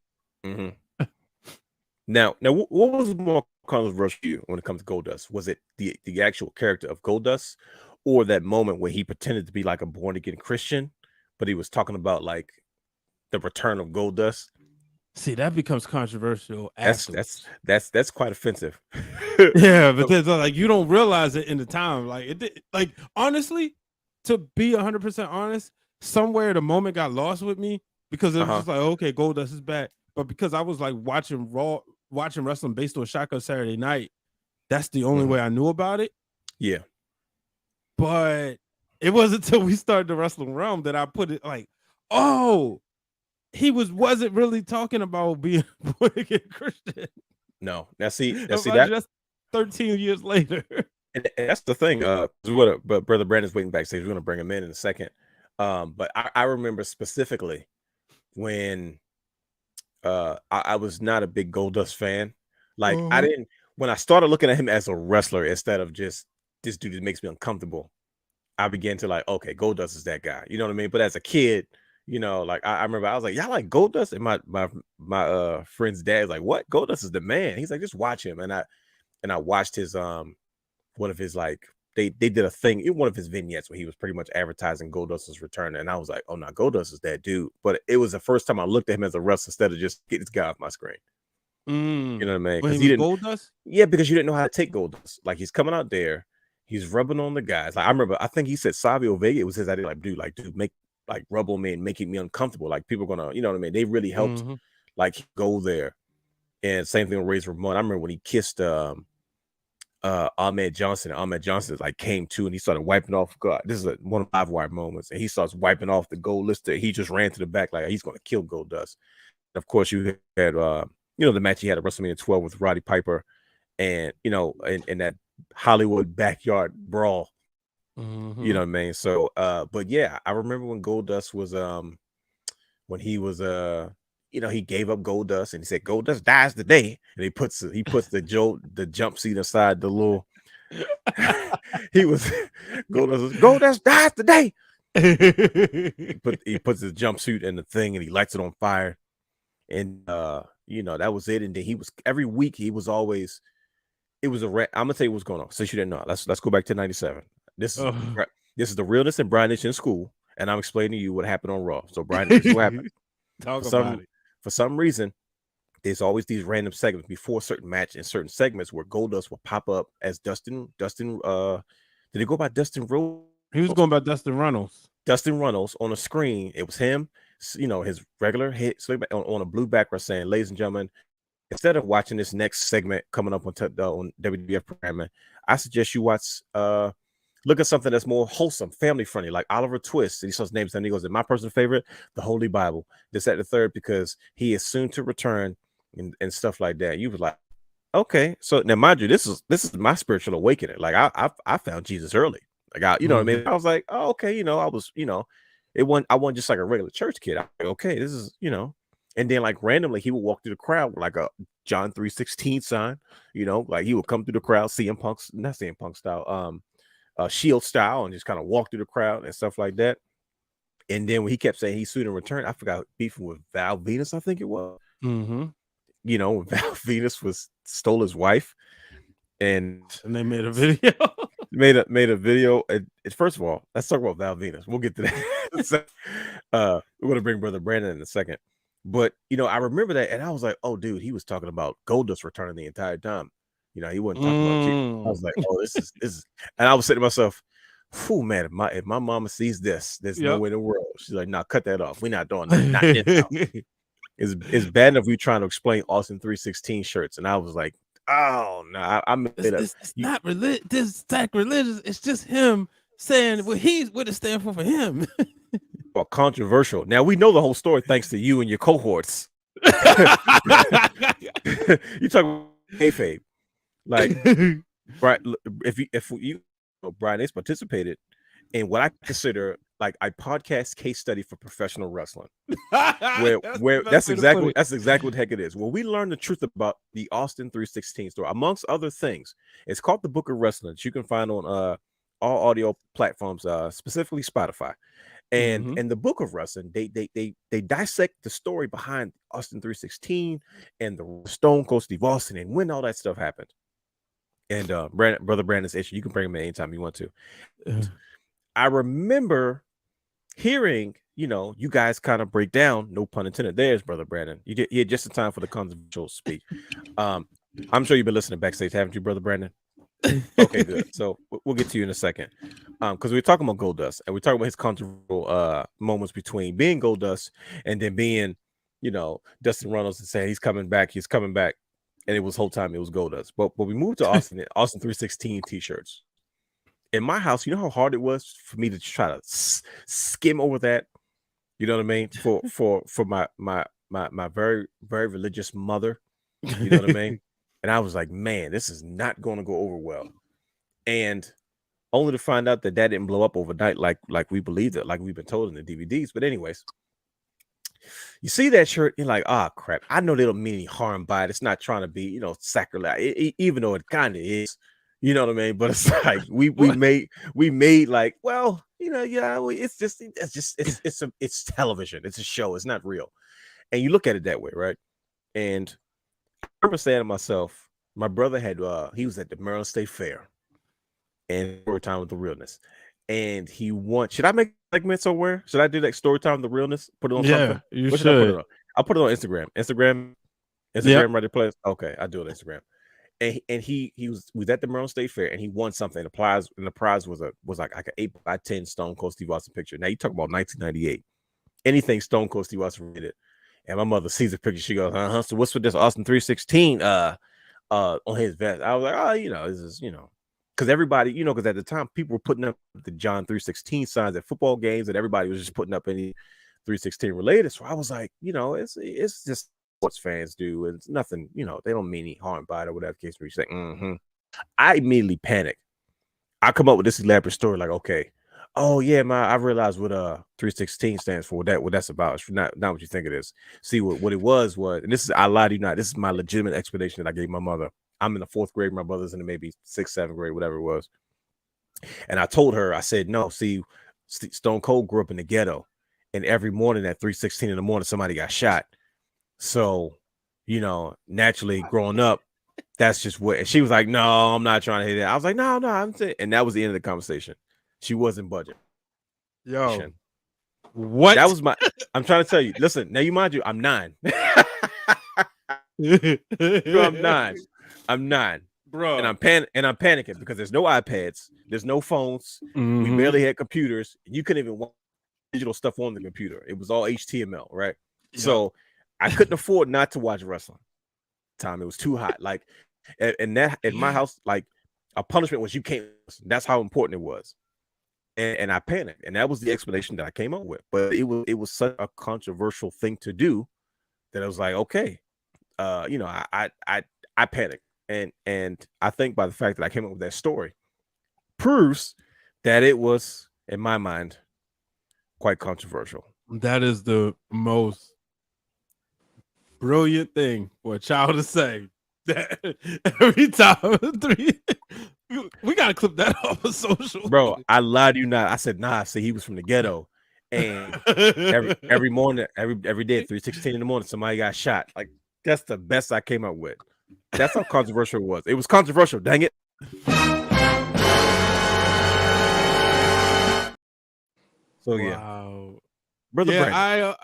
Now, what was more controversial to you when it comes to Goldust? Was it the actual character of Goldust, or that moment where he pretended to be like a born again Christian, but he was talking about like the return of Goldust? See, that becomes controversial. That's quite offensive. Yeah, but there's like, you don't realize it in the time. Like honestly, to be 100% honest, somewhere the moment got lost with me because it was just like, okay, Goldust is back. But because I was like watching wrestling based on Shotgun Saturday Night, that's the only way I knew about it. Yeah. But it wasn't until we started the Wrestling Wrealm that I put it like, oh, he wasn't really talking about being born again Christian. No. Now see that's 13 years later. And that's the thing. But Brother Brandon's waiting backstage. We're gonna bring him in a second. But I remember specifically when I was not a big Goldust fan. Like I didn't when I started looking at him as a wrestler instead of just this dude that makes me uncomfortable. I began to like, okay, Goldust is that guy. You know what I mean? But as a kid, like I remember I was like, y'all like Goldust? And my friend's dad was like, what? Goldust is the man. He's like, just watch him. And I watched his one of his like they did a thing in one of his vignettes where he was pretty much advertising Goldust's return. And I was like, oh no, Goldust is that dude. But it was the first time I looked at him as a wrestler instead of just get this guy off my screen. You know what I mean? When Because he you was didn't Goldust? Yeah, because you didn't know how to take Goldust. Like he's coming out there, he's rubbing on the guys. Like I remember, I think he said Savio Vega, it was his idea, like, dude, make like rub on me and making me uncomfortable. Like people are gonna, you know what I mean? They really helped like go there. And same thing with Razor Ramon. I remember when he kissed Ahmed Johnson. Ahmed Johnson like came to and he started wiping off. God, this is one of my wire moments. And he starts wiping off the gold lister. He just ran to the back like he's gonna kill Goldust. And of course, you had the match he had at WrestleMania 12 with Roddy Piper, and in that Hollywood backyard brawl. You know what I mean? So but yeah, I remember when Goldust was when he was he gave up Goldust and he said Goldust dies today, and he puts the jump seat inside the little he was Goldust dies today. He puts his jumpsuit in the thing and he lights it on fire, and that was it. And then he was every week he was always I'm gonna tell you what's going on since you didn't know. Let's go back to 97. This is the realness in Brian Nitch in school, and I'm explaining to you what happened on Raw. So Brian, this is what happened. For some reason, there's always these random segments before certain match and certain segments where Goldust will pop up as Dustin. Did he go by Dustin Rhodes? He was going by Dustin Runnels. Dustin Runnels on the screen. It was him, his regular hit on a blue background saying, "Ladies and gentlemen, instead of watching this next segment coming up on WWF programming, I suggest you watch look at something that's more wholesome, family friendly, like Oliver Twist." And he saw his name, and he goes, "And my personal favorite, the Holy Bible. This at the third because he is soon to return," and stuff like that. You was like, okay. So now, mind you, this is my spiritual awakening. Like I found Jesus early. Like what I mean. I was like, oh, okay. I was, I wasn't just like a regular church kid. I was like, okay, this is, And then like randomly he would walk through the crowd with like a John 3:16 sign. Like he would come through the crowd, not CM Punk style, Shield style, and just kind of walk through the crowd and stuff like that. And then when he kept saying he's soon in return, I forgot beefing with Val Venus, I think it was. Val Venus stole his wife, and they made a video. made a video. And first of all, let's talk about Val Venus. We'll get to that. We're gonna bring Brother Brandon in a second. But I remember that, and I was like, "Oh, dude, he was talking about Goldust returning the entire time." He wasn't talking about you. I was like, "Oh, this is," and I was saying to myself, "Whew, man, if my mama sees this, there's no way in the world." She's like, "No, cut that off. We're not doing that. Not this." It's bad enough you trying to explain Austin 3:16 shirts, and I was like, "Oh no, I made it. It's not religious. This is sacrilegious. It's just him saying what it stands for him." Well, controversial. Now we know the whole story thanks to you and your cohorts. You talk about kayfabe, like right? If you Brian Ace participated in what I consider like a podcast case study for professional wrestling, where that's exactly what the heck it is. Where we learn the truth about the Austin 3:16 story, amongst other things. It's called the Book of Wrestling. That you can find on all audio platforms, specifically Spotify. And in the Book of Wrestling, they dissect the story behind Austin 3:16 and the Stone Cold Steve Austin and when all that stuff happened. And Brother Brandon's issue, you can bring him in anytime you want to. I remember hearing, you guys kind of break down, no pun intended. There's Brother Brandon. You had just in time for the controversial speech. I'm sure you've been listening backstage, haven't you, Brother Brandon? Okay, good. So we'll get to you in a second, because we're talking about Goldust, and we're talking about his controversial moments between being Goldust and then being, Dustin Runnels and saying he's coming back, and it was whole time it was Goldust. But we moved to Austin 3:16 t-shirts. In my house, you know how hard it was for me to try to skim over that. You know what I mean? For my very, very religious mother. You know what I mean? And I was like, man, this is not going to go over well. And only to find out that didn't blow up overnight like we believed it, like we've been told in the DVDs. But anyways, you see that shirt, you're like, oh crap, I know they don't mean any harm by it. It's not trying to be, sacrilege, even though it kind of is, you know what I mean? But it's like we made like, well, it's television, it's a show, it's not real. And you look at it that way, right? And I remember saying to myself, my brother had he was at the Maryland State Fair and story time with the realness. And he won. Should I make segment somewhere? Should I do that story time with the realness? Put it on something? You Where should. I put it on? I'll put it on Instagram. Instagram ready place. Okay, I do it on Instagram. And he was at the Maryland State Fair and he won something. The prize was like an 8x10 Stone Cold Steve Austin picture. Now you talk about 1998. Anything Stone Cold Steve Austin related. And my mother sees the picture. She goes, so what's with this Austin 316 on his vest? I was like, this is, because everybody, because at the time people were putting up the John 316 signs at football games and everybody was just putting up any 316 related. So I was like, it's just sports fans do. And it's nothing, they don't mean any harm by it or whatever the case. She's like, I immediately panicked. I come up with this elaborate story like, okay, oh yeah, I realized what 316 stands for. What that's about. It's not what you think it is. See what it was, and this is, I lie to you not, this is my legitimate explanation that I gave my mother. I'm in the 4th grade, my brother's in the maybe 6th, 7th grade, whatever it was. And I told her, I said, no, see, Stone Cold grew up in the ghetto, and every morning at 3:16 in the morning, somebody got shot. So, naturally growing up, that's just what. And she was like, no, I'm not trying to hear that. I was like, no, I'm saying, and that was the end of the conversation. She wasn't budging. Yo, what? That was I'm trying to tell you. Listen, now you mind you, I'm 9. I'm 9, bro, and I'm panicking because there's no iPads, there's no phones, we barely had computers. You couldn't even watch digital stuff on the computer. It was all HTML, right? Yep. So I couldn't afford not to watch wrestling. Time it was too hot. Like, and that in my house, like a punishment was you can't. That's how important it was. And I panicked, and that was the explanation that I came up with. But it was such a controversial thing to do that I was like, okay, I panicked, and I think by the fact that I came up with that story proves that it was, in my mind, quite controversial. That is the most brilliant thing for a child to say. That every time we gotta clip that off of social. Bro, I lied to you not. I said, nah, see, he was from the ghetto. And every morning, every day at 3:16 in the morning, somebody got shot. Like, that's the best I came up with. That's how controversial it was. It was controversial, dang it. So yeah. Wow. Brother yeah,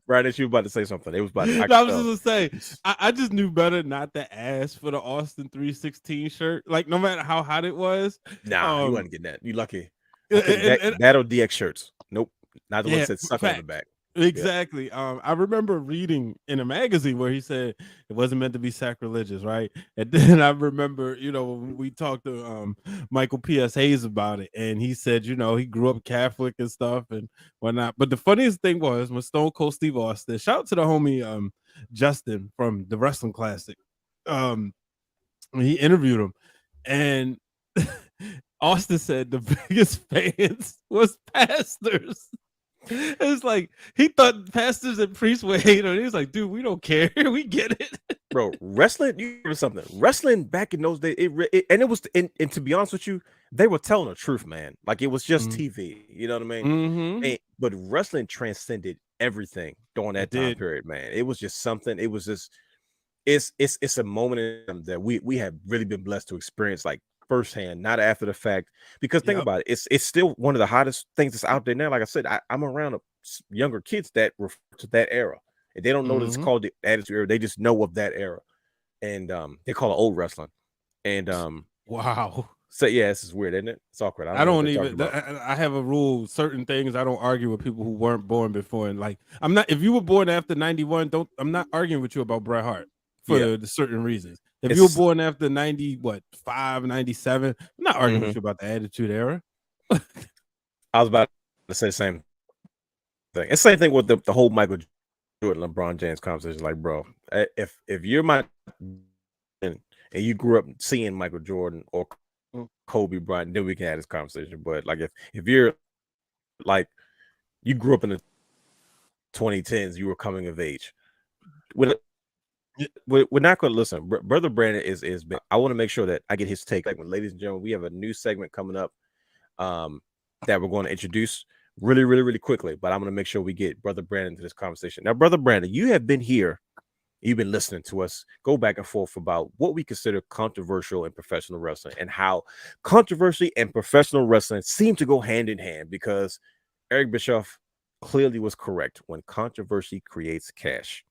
Brandon, you were about to say something. It was about to, I was just gonna say, I just knew better not to ask for the Austin 316 shirt. Like, no matter how hot it was. Nah, you wasn't getting that. You lucky. That or DX shirts. Nope. Not the one that said suck on the back. Exactly. Yeah. I remember reading in a magazine where he said it wasn't meant to be sacrilegious, right? And then I remember, when we talked to Michael P.S. Hayes about it, and he said, he grew up Catholic and stuff and whatnot. But the funniest thing was when Stone Cold Steve Austin, shout out to the homie Justin from the Wrestling Classic. He interviewed him, and Austin said the biggest fans was pastors. It's like he thought pastors and priests would hate him. He was like, dude, we don't care. We get it. Bro, wrestling, you know something. Wrestling back in those days, and to be honest with you, they were telling the truth, man. Like, it was just TV. You know what I mean? But wrestling transcended everything during that time period, man. It was just something. It was just, it's a moment that we have really been blessed to experience, like, firsthand, not after the fact. Because think about it, it's still one of the hottest things that's out there now. Like I said, I'm around younger kids that refer to that era, and they don't know that it's called the Attitude Era. They just know of that era, and they call it old wrestling. And wow. So yeah, this is weird, isn't it? It's awkward. I don't even. I have a rule. Certain things I don't argue with people who weren't born before. And like, I'm not. If you were born after 91, I'm not arguing with you about Bret Hart for the certain reasons. If you were born after 95, 97, I'm not arguing with you about the Attitude Era. I was about to say the same thing. It's the same thing with the whole Michael Jordan, LeBron James conversation. Like, bro, if you're my, and and you grew up seeing Michael Jordan or Kobe Bryant, then we can have this conversation. But like if you're like you grew up in the 2010s, you were coming of age. We're not going to listen. Brother Brandon is I want to make sure that I get his take. Like, ladies and gentlemen, we have a new segment coming up that we're going to introduce really quickly. But I'm going to make sure we get Brother Brandon to this conversation. Now, Brother Brandon, you have been here. You've been listening to us go back and forth about what we consider controversial in professional wrestling and how controversy and professional wrestling seem to go hand in hand, because Eric Bischoff clearly was correct. When controversy creates cash.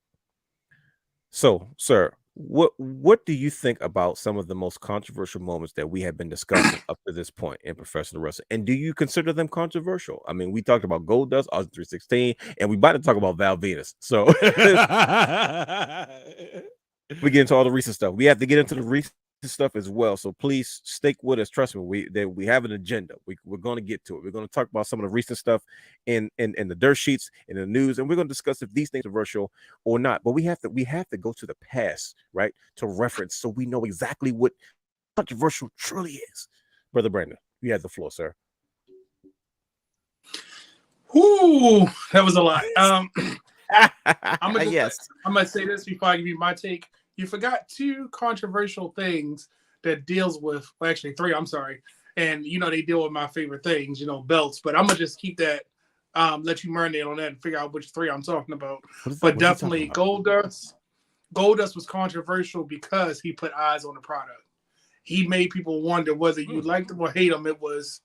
So, sir, what do you think about some of the most controversial moments that we have been discussing up to this point in professional wrestling? And do you consider them controversial? I mean, we talked about Goldust, Austin 316, and we about to talk about Val Venus. So we get into all the recent stuff. We have to get into the recent stuff as well. So please stick with us. Trust me, we have an agenda. We're going to get to it. We're going to talk about some of the recent stuff in the dirt sheets, in the news, and we're going to discuss if these things are controversial or not. But we have to go to the past, right, to reference, so we know exactly what controversial truly is. Brother Brandon, you have the floor, sir. Ooh, that was a lot. Yes. I'm gonna say this before I give you my take. You forgot two controversial things that deals with, well, actually three, I'm sorry. And, they deal with my favorite things, belts. But I'm going to just keep that, let you marinate on that and figure out which three I'm talking about. But definitely Goldust. Goldust was controversial because he put eyes on the product. He made people wonder whether you liked him or hate him. It was,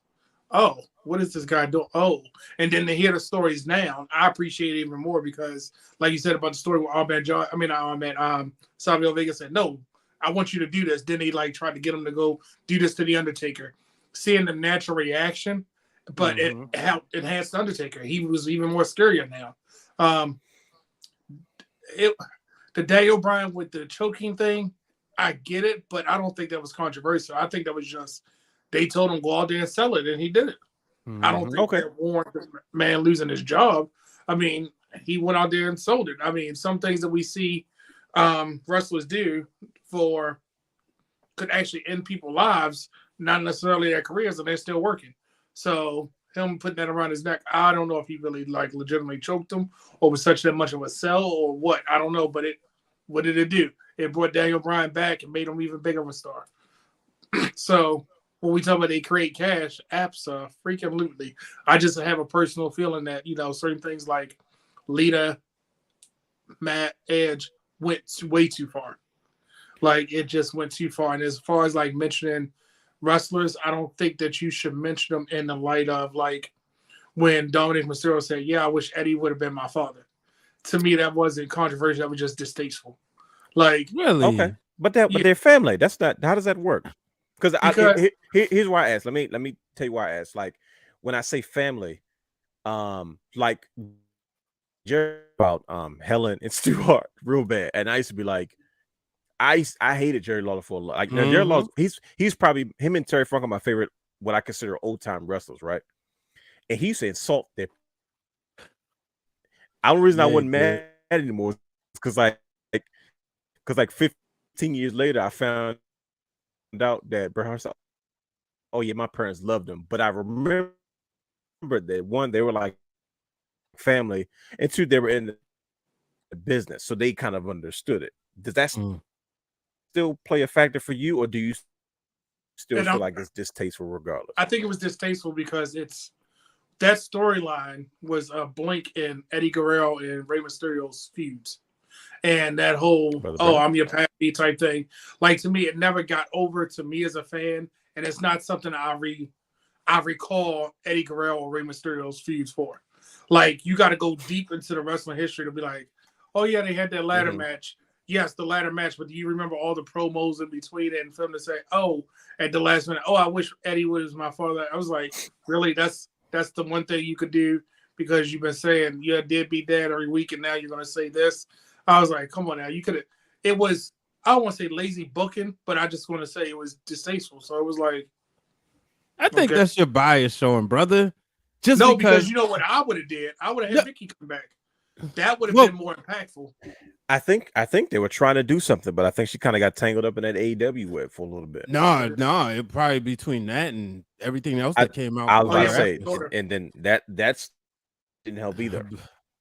oh, what is this guy doing? Oh, and then to hear the stories now, I appreciate it even more because, like you said about the story with Savio Vega said, no, I want you to do this. Then he tried to get him to go do this to the Undertaker. Seeing the natural reaction, but it helped enhance the Undertaker. He was even more scarier now. The Daniel Bryan with the choking thing, I get it, but I don't think that was controversial. I think that was just they told him go out there and sell it, and he did it. I don't think that warranted the man losing his job. I mean, he went out there and sold it. I mean, some things that we see wrestlers do could actually end people's lives, not necessarily their careers, and they're still working. So him putting that around his neck, I don't know if he really legitimately choked him or was such that much of a sell or what. I don't know, but what did it do? It brought Daniel Bryan back and made him even bigger of a star. So when we talk about they create cash, freaking-lutely. I just have a personal feeling that, certain things like Lita, Matt, Edge went way too far. It just went too far. And as far as mentioning wrestlers, I don't think that you should mention them in the light of when Dominic Mysterio said, yeah, I wish Eddie would have been my father. To me, that wasn't controversial. That was just distasteful. Really? Okay. But they're family. That's not, how does that work? Because here's why I asked. Let me tell you why I asked. When I say family, Jerry about Helen and Stu Hart real bad, and I used to be I hated Jerry Lawler for a lot. Jerry Lawler, he's probably him and Terry Funk are my favorite, what I consider old time wrestlers, right? And he used to insult them. The only reason I wasn't mad anymore is because 15 years later I found out that Bret Hart said, oh yeah, my parents loved him, but I remember that one, they were family, and two, they were in the business, so they kind of understood it. Does that still play a factor for you, or do you still feel like it's distasteful regardless? I think it was distasteful because that storyline was a blink in Eddie Guerrero and Rey Mysterio's feuds. And that whole, I'm your pappy type thing. To me, it never got over to me as a fan. And it's not something I recall Eddie Guerrero or Rey Mysterio's feuds for. You got to go deep into the wrestling history to be oh, yeah, they had that ladder match. Yes, the ladder match. But do you remember all the promos in between it and for them to say, oh, at the last minute, oh, I wish Eddie was my father. I was really, that's the one thing you could do because you've been saying, yeah, deadbeat dad every week, and now you're going to say this. I was come on now. You could have, it was, I don't want to say lazy booking, but I just want to say it was distasteful. So it was I think that's your bias showing, brother. Because you know what I would have did? I would have had Vicky come back. That would have been more impactful. I think they were trying to do something, but I think she kind of got tangled up in that AEW web for a little bit. No, it probably between that and everything else that came out. I was about to say, and then that's didn't help either.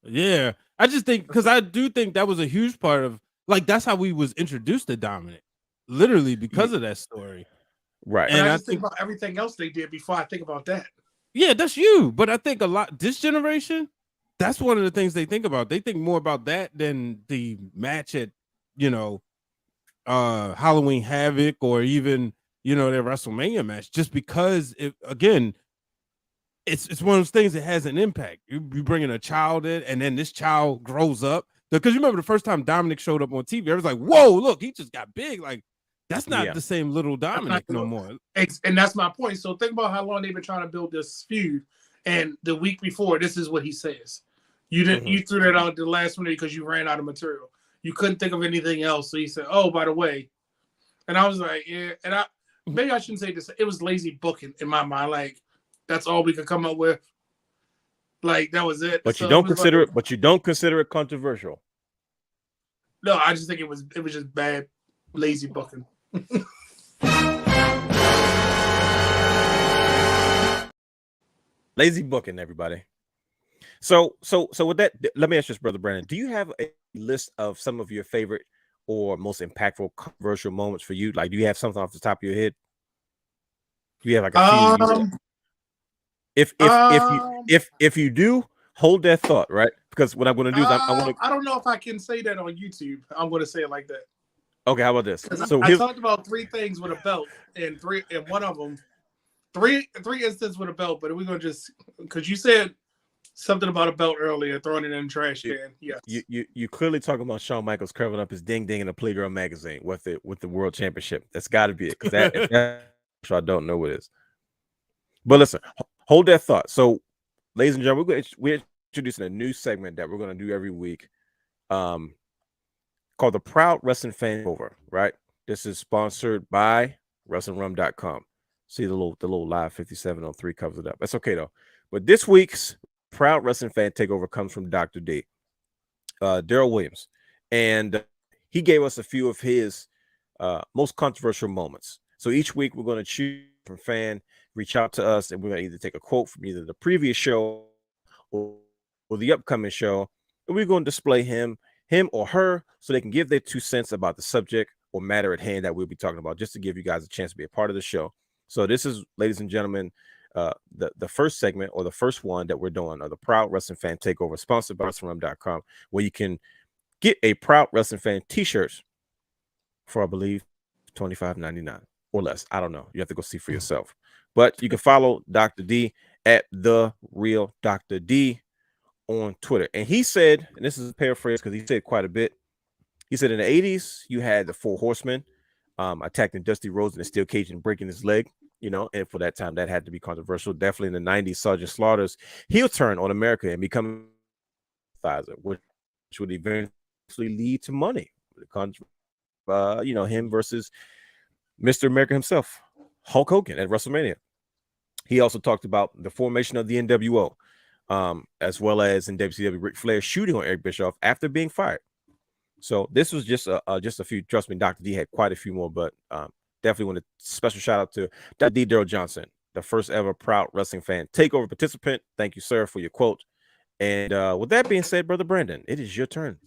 Yeah, I just think because I do think that was a huge part of that's how we was introduced to Dominic, literally because of that story. Right. And I just think about everything else they did before I think about that. Yeah, that's you. But I think a lot this generation, that's one of the things they think about. They think more about that than the match at, Halloween Havoc or even, their WrestleMania match, just because it's one of those things that has an impact. You bringing a child in, and then this child grows up. Because you remember the first time Dominic showed up on TV, I was like, whoa, look, he just got big. Like, that's not the same little Dominic no more. And that's my point. So think about how long they've been trying to build this feud. And the week before, this is what he says. You didn't. You threw that out the last minute because you ran out of material. You couldn't think of anything else. So he said, oh, by the way. And I was like, yeah. And maybe I shouldn't say this. It was lazy booking in my mind. Like, that's all we could come up with. Like, that was it. But so you don't consider it. But you don't consider it controversial. No, I just think it was just bad, lazy booking. Lazy booking, everybody. So with that, let me ask you this, Brother Brandon. Do you have a list of some of your favorite or most impactful controversial moments for you? Like, do you have something off the top of your head? Do you have like a few? If you do, hold that thought, right? Because what I'm going to do is I don't know if I can say that on YouTube. I'm going to say it like that. Okay, how about this? So I talked about 3 things with a belt, and one of them, three instances with a belt. But we're going to just because you said something about a belt earlier, throwing it in the trash can. Yes. You clearly talking about Shawn Michaels curving up his ding ding in a Playgirl magazine with the World Championship. That's got to be it. Because I don't know what it is. But listen, hold that thought. So, ladies and gentlemen, we're introducing a new segment that we're going to do every week, called the Proud Wrestling Fan Takeover. Right? This is sponsored by WrestlingWrealm.com. See the little live 5703 covers it up. That's okay though. But this week's Proud Wrestling Fan Takeover comes from Dr. D, Daryl Williams, and he gave us a few of his most controversial moments. So each week we're going to choose from fan, reach out to us, and we're going to either take a quote from either the previous show or the upcoming show, and we're going to display him or her so they can give their 2 cents about the subject or matter at hand that we'll be talking about, just to give you guys a chance to be a part of the show. So this is, ladies and gentlemen, the first segment or the first one that we're doing, or the Proud Wrestling Fan Takeover, sponsored by WrestlingWrealm.com, where you can get a Proud Wrestling Fan t-shirts for, I believe, $25.99 or less. I don't know. You have to go see for yourself. But you can follow Dr. D at The Real Dr. D on Twitter. And he said, and this is a paraphrase because he said quite a bit. He said in the 80s, you had the 4 Horsemen attacking Dusty Rhodes in a steel cage and breaking his leg. And for that time, that had to be controversial. Definitely in the 90s, Sergeant Slaughter's heel turn on America and become which would eventually lead to money. Him versus Mr. America himself, Hulk Hogan at WrestleMania. He also talked about the formation of the NWO, as well as in WCW, Ric Flair shooting on Eric Bischoff after being fired. So this was just a few. Trust me, Dr. D had quite a few more, but definitely want a special shout out to Dr. D. Daryl Johnson, the first ever Proud Wrestling Fan Takeover participant. Thank you, sir, for your quote. And with that being said, Brother Brandon, it is your turn.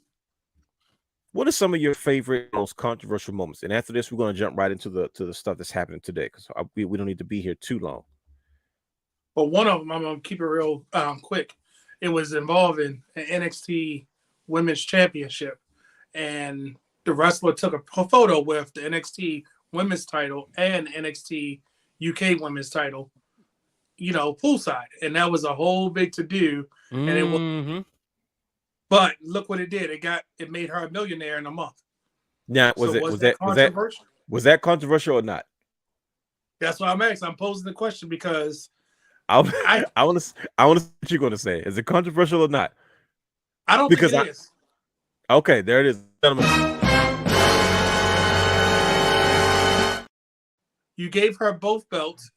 What are some of your favorite, most controversial moments? And after this, we're going to jump right into the stuff that's happening today, because we don't need to be here too long. Well, one of them, I'm going to keep it real quick. It was involving an NXT Women's Championship, and the wrestler took a photo with the NXT Women's title and NXT UK Women's title, poolside, and that was a whole big to do. And it was, but look what it did. It made her a millionaire in a month. Now, was that controversial or not? That's what I'm asking. I'm posing the question because I want to see what you're going to say. Is it controversial or not? I don't think it is. Okay, there it is. You gave her both belts.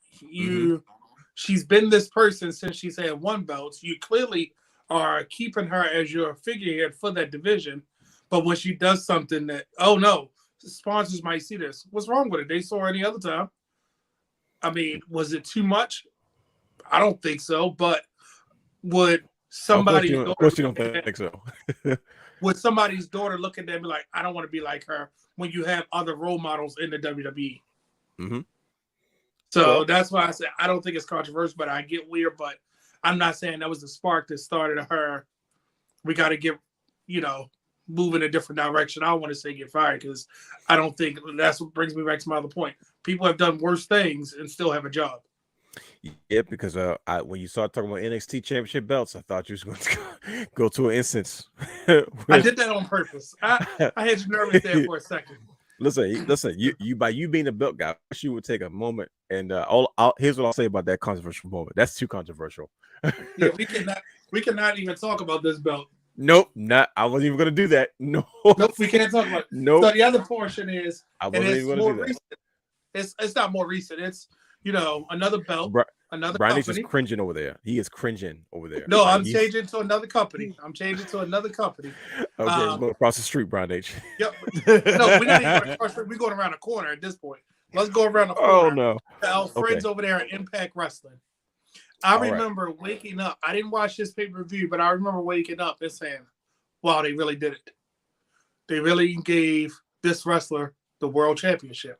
She's been this person since she's had 1 belt. You clearly are keeping her as your figurehead for that division. But when she does something that, oh no, sponsors might see this. What's wrong with it? They saw her any other time. I mean, was it too much? I don't think so. But would somebody? Of course you don't think so. Would somebody's daughter look at them and be like, I don't want to be like her when you have other role models in the WWE? Mm-hmm. So that's why I said I don't think it's controversial, but I get weird. But I'm not saying that was the spark that started her. We got to get, move in a different direction. I don't want to say get fired because I don't think that's what brings me back to my other point. People have done worse things and still have a job. Yeah, because when you started talking about NXT Championship belts, I thought you was going to go to an instance. I did that on purpose. I had you nervous there for a second. Listen. You by you being a belt guy, you would take a moment and here's what I'll say about that controversial moment. That's too controversial. Yeah, we cannot even talk about this belt. Nope, not. I wasn't even going to do that. No. Nope, we can't talk about it. Nope. So the other portion is, I wasn't even going to do that. Recent. It's not more recent. It's another belt. Another Brian company. is cringing over there. He is cringing over there. No, I'm changing to another company. Okay, let's go across the street, Brian H. Yep. No, we're not even going across the street. We're going around the corner at this point. Let's go around the corner. Oh, no. Our friends over there at Impact Wrestling. I remember waking up. I didn't watch this pay-per-view, but I remember waking up and saying, wow, they really did it. They really gave this wrestler the world championship.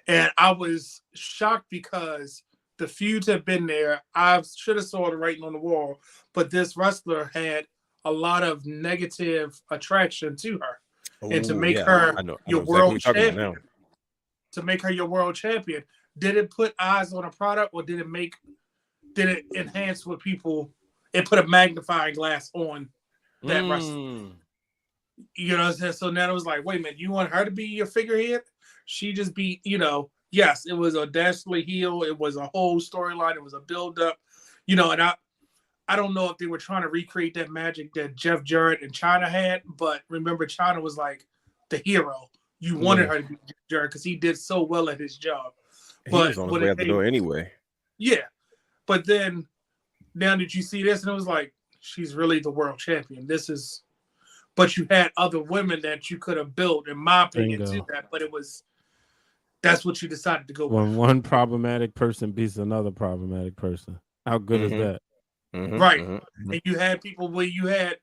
And I was shocked because the feuds have been there. I should have saw the writing on the wall, but this wrestler had a lot of negative attraction to her. And to make her your world champion, to make her your world champion, did it put eyes on a product or did it enhance what people, it put a magnifying glass on that wrestler? You know what I'm saying? So now it was like, wait a minute, you want her to be your figurehead? She just beat, yes, it was a dastardly heel. It was a whole storyline. It was a build-up, and I don't know if they were trying to recreate that magic that Jeff Jarrett and Chyna had, but remember, Chyna was like the hero. You wanted her to be Jeff Jarrett because he did so well at his job. He was on his way out the door anyway. Yeah. But then, now that you see this, and it was like, she's really the world champion. But you had other women that you could have built, in my opinion, to that. But that's what you decided to go with. When one problematic person beats another problematic person. How good is that? Mm-hmm. Right. Mm-hmm. And you had people where you had,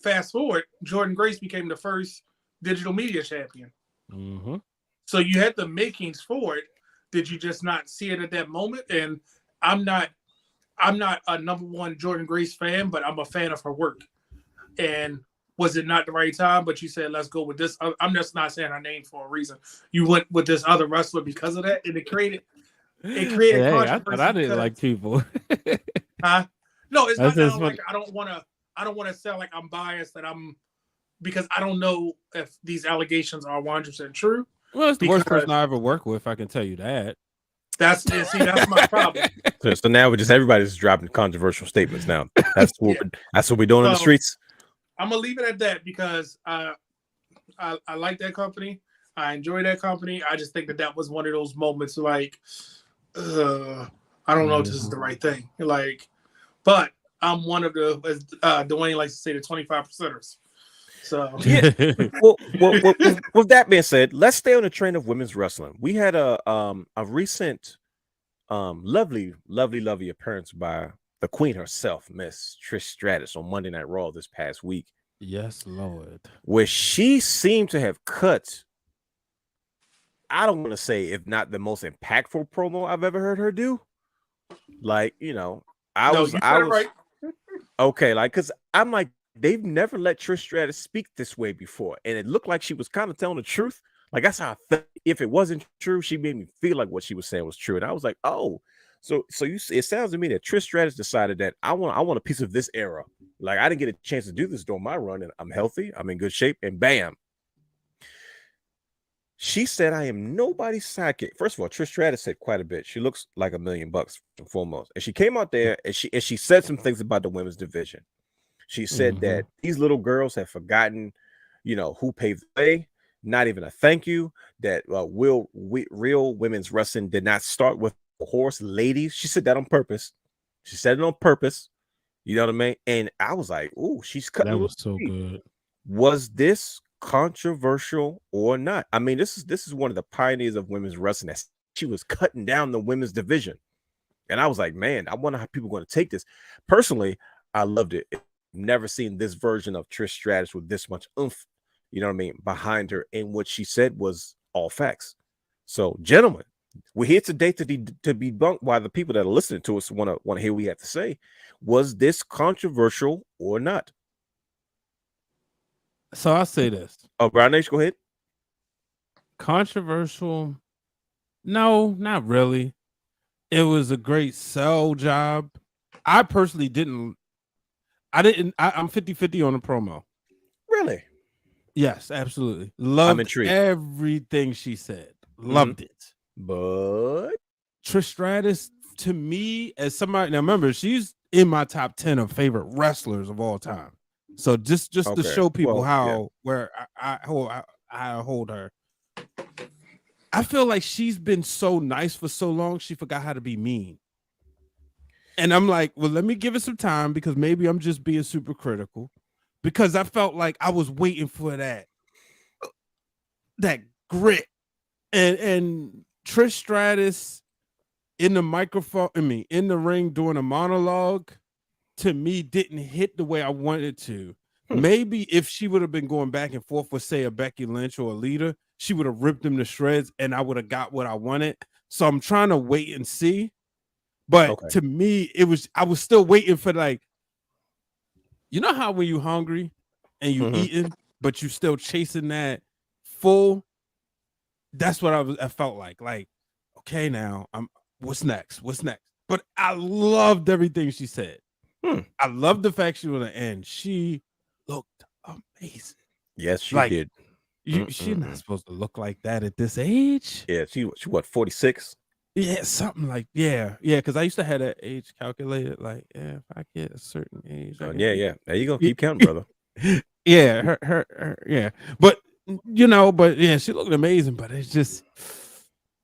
fast forward, Jordan Grace became the first digital media champion. Mm-hmm. So you had the makings for it. Did you just not see it at that moment? And I'm not a number one Jordan Grace fan, but I'm a fan of her work. And was it not the right time? But you said, let's go with this. I'm just not saying her name for a reason. You went with this other wrestler because of that, and it created hey, I thought I didn't like people. Huh? No, it's not like I don't want to sound like I'm biased because I don't know if these allegations are 100% true. Well, it's the worst person I ever worked with. I can tell you that. That's my problem. So now everybody's dropping controversial statements now. That's what we're doing in the streets. I'm gonna leave it at that because I like that company. I enjoy that company. I just think that was one of those moments like, I don't know if this is the right thing. But I'm one of the, as Dwayne likes to say, the 25%ers. So yeah. Well, with that being said, let's stay on the train of women's wrestling. We had a recent lovely appearance by the queen herself, Miss Trish Stratus, on Monday Night Raw this past week. Yes, Lord. Where she seemed to have cut, I don't want to say if not the most impactful promo I've ever heard her do. I was right. Okay, because I'm like, they've never let Trish Stratus speak this way before, and it looked like she was kind of telling the truth. Like that's how I felt. If it wasn't true, she made me feel like what she was saying was true, and I was like, oh, so it sounds to me that Trish Stratus decided that I want a piece of this era. Like I didn't get a chance to do this during my run, and I'm healthy, I'm in good shape, and bam. She said, I am nobody's sidekick. First of all, Trish Stratus said quite a bit. She looks like $1 million and foremost. And she came out there and she said some things about the women's division. She said that these little girls have forgotten, who paved the way, not even a thank you, that real women's wrestling did not start with horse ladies. She said that on purpose. She said it on purpose. You know what I mean? And I was like, "Ooh, she's cutting." That a was little so deep. good. Was this controversial or not? I mean, this is one of the pioneers of women's wrestling. That she was cutting down the women's division, and I was like, man, I wonder how people are going to take this. Personally, I loved it. Never seen this version of Trish Stratus with this much oomph. You know what I mean? Behind her, and what she said was all facts. So, gentlemen, we're here today to be debunked why the people that are listening to us want to hear what we have to say. Was this controversial or not? So I'll say this. Oh, Brian H, go ahead. Controversial? No, not really. It was a great sell job. I personally didn't. I'm 50-50 on the promo. Really? Yes, absolutely. Loved intrigued. everything she said. Loved it. But Trish Stratus, to me, as somebody, now remember, she's in my top 10 of favorite wrestlers of all time. So just to show people where I hold her. I feel like she's been so nice for so long, she forgot how to be mean. And I'm like, well, let me give it some time because maybe I'm just being super critical. Because I felt like I was waiting for that grit. And Trish Stratus in the microphone, in the ring doing a monologue, to me, didn't hit the way I wanted to. Maybe if she would have been going back and forth with, say, a Becky Lynch or a Lita, she would have ripped them to shreds and I would have got what I wanted. So I'm trying to wait and see. But to me, I was still waiting for, like, you know how when you're hungry and you eating, but you still chasing that full. That's what I felt like. Like, okay, now what's next? What's next? But I loved everything she said. I loved the fact she was at the end. She looked amazing. Yes, she did. She's not supposed to look like that at this age. Yeah, she what, 46? Yeah, something like because I used to have that age calculated. Like, if I get a certain age, yeah. There you go. Keep counting, brother. Yeah, her, but she looked amazing. But it's just,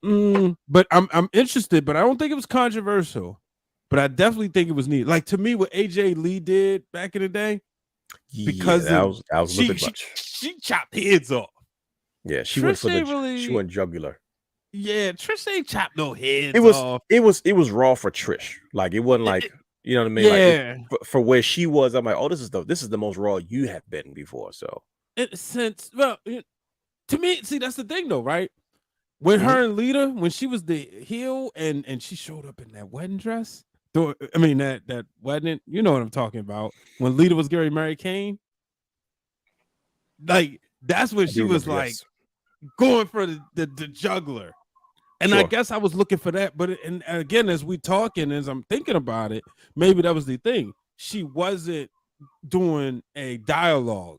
but I'm interested. But I don't think it was controversial. But I definitely think it was neat. Like, to me, what AJ Lee did back in the day, because that was a little bit much. She chopped heads off. Yeah, she went jugular. Yeah, Trish ain't chopped no heads off. It was raw for Trish. Like, it wasn't like, you know what I mean? Yeah. Like, for where she was, I'm like, oh, this is the most raw you have been before. So, to me, see, that's the thing though, right? When her and Lita, when she was the heel and she showed up in that wedding dress, that wedding, you know what I'm talking about. When Lita was Gary Mary Kane, like, that's when she was like going for the juggler. And I guess I was looking for that. But and again, as we talking, as I'm thinking about it, maybe that was the thing. She wasn't doing a dialogue.